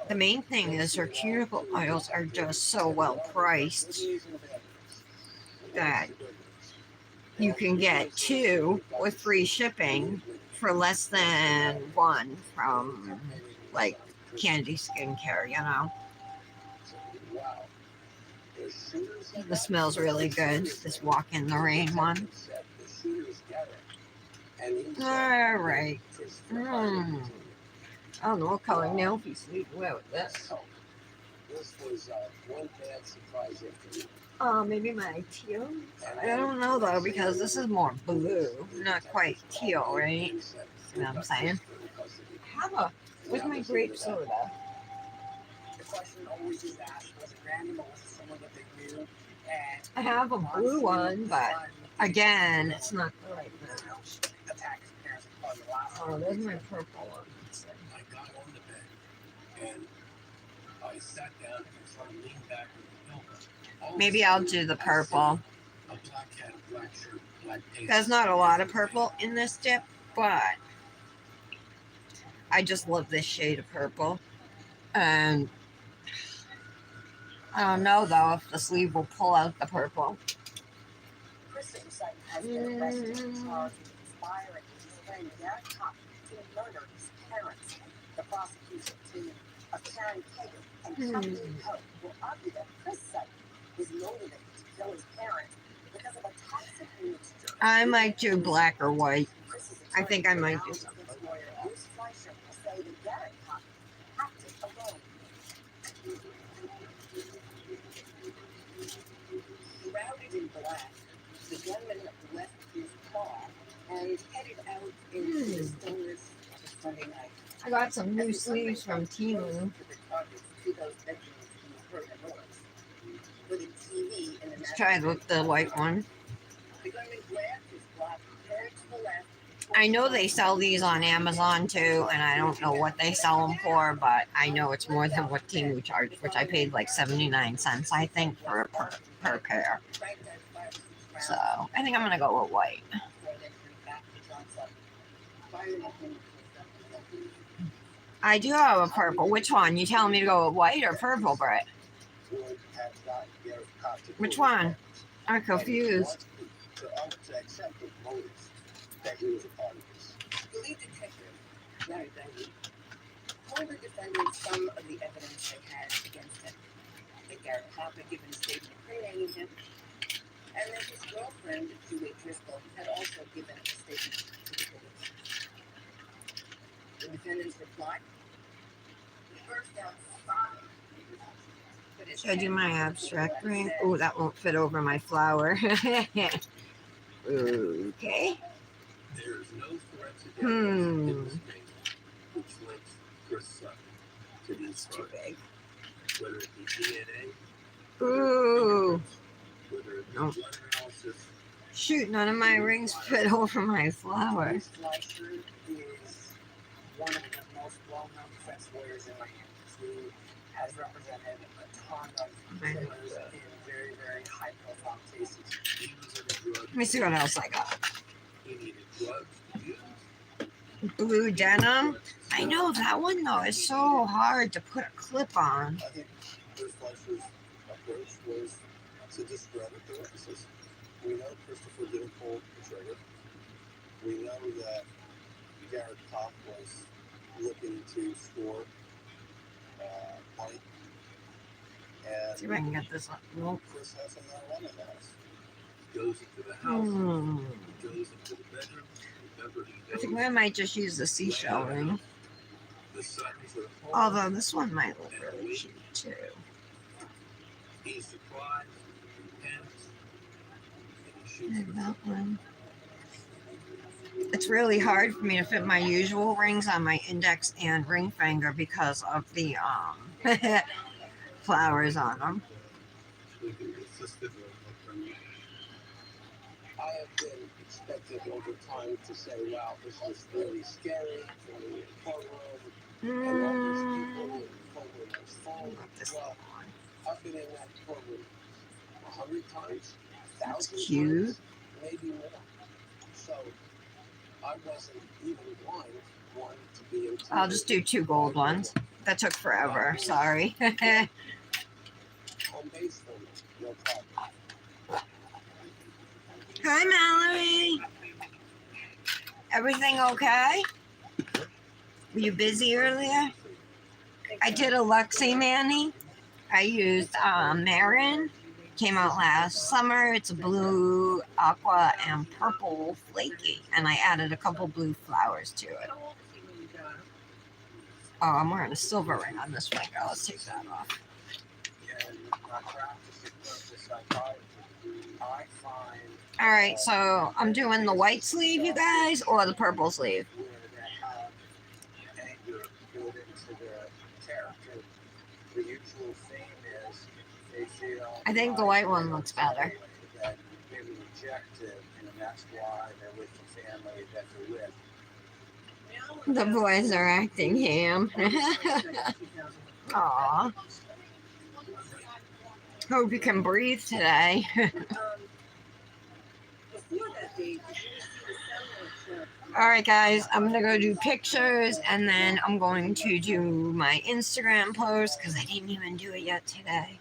the main thing is her cuticle oils are just so well priced that you can get 2 with free shipping for less than 1 from like Candy Skincare, you know. The smell's really good, this Walk in the Rain one. Alright. I don't know what color nail piece we can wear with this. Maybe my teal? I don't know though, because this is more blue, not quite teal, right? You know what I'm saying? Where's my grape soda? I have a blue one, but again, it's not the right one. Oh, there's my purple one. I got on the bed and I sat down and sort of leaned back with the pillow. Maybe I'll do the purple. There's not a lot of purple in this dip, but I just love this shade of purple. And I don't know though if the sleeve will pull out the purple. The prosecution team of Karen Kagan and Kathleen Hope will argue that Chris Sutton was motivated to kill his parents because of a toxic mixture. I might do black or white. I think I might do something. Shrouded in black, the gunman left his car and headed out into the stillness of a Sunday night. I got some new sleeves from Temu. Let's try the white one. I know they sell these on Amazon too, and I don't know what they sell them for, but I know it's more than what Temu charged, which I paid like 79 cents, I think, per pair. So I think I'm gonna go with white. I do have a purple. Which one? You telling me to go with white or purple, Brett? Which one? I'm confused. The lead detective, Larry Bentley, told the defendant some of the evidence they had against him. That Garrett Pop had given a statement incriminating him, and that his girlfriend, Julie Driscoll, had also given a statement to the police. The defendant's reply? Should I do my abstract ring? Oh, that won't fit over my flower. Okay. There's no forensic evidence in this case which links Chris Sutton to these crimes. Whether it be DNA, Ooh. whether it be No. blood analysis. Shoot, none of my rings fit over my flower. Chris Fleischer is one of the most well-known defense lawyers in my industry. has represented a ton of killers in very, very high-profile cases. Let me see what else I got. Blue denim. I know that one though is so hard to put a clip on. I think Chris Fleischer's approach was to discredit the witnesses. We know Christopher didn't pull the trigger. We know that Garrett Kopp was looking to score money. And See if I can get this up. Nope. Chris has a marijuana house. Goes into the house, goes into the bedroom. I think I might just use the seashell ring. Although this one might look really cute too. He's surprised, And that one. It's really hard for me to fit my usual rings on my index and ring finger because of the flowers on them. I have been expected over time to say, wow, this was really scary for the courtroom. And all these people in the courtroom was full. Well, I've been in that courtroom 100 times, 1,000 times, maybe more. So I wasn't even one to be in. I'll just do 2 gold ones. That took forever. Sorry. Home base for me, no problem. Hi, Mallory. Everything okay? Were you busy earlier? I did a Luxie Manny. I used Marin. Came out last summer. It's a blue, aqua, and purple flaky. And I added a couple blue flowers to it. Oh, I'm wearing a silver ring on this finger. Let's take that off. All right, so I'm doing the white sleeve, you guys, or the purple sleeve. I think the white one looks better. The boys are acting ham. Aw. Hope you can breathe today. All right, guys, I'm gonna go do pictures and then I'm going to do my Instagram post because I didn't even do it yet today.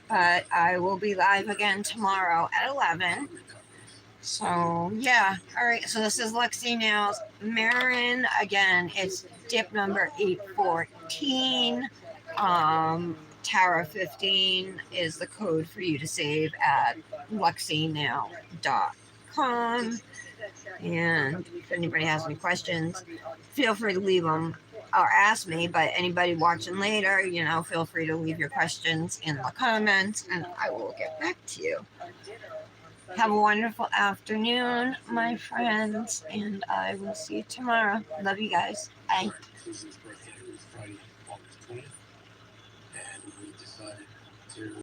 But I will be live again tomorrow at 11. So yeah, all right. So this is Luxie Nails. Marin, again, it's dip number 814. Tara 15 is the code for you to save at luxienail.com. And if anybody has any questions, feel free to leave them or ask me. But anybody watching later, you know, feel free to leave your questions in the comments and I will get back to you. Have a wonderful afternoon, my friends, and I will see you tomorrow. Love you guys. Bye. Susan's birthday was Friday, August 20th, and we decided to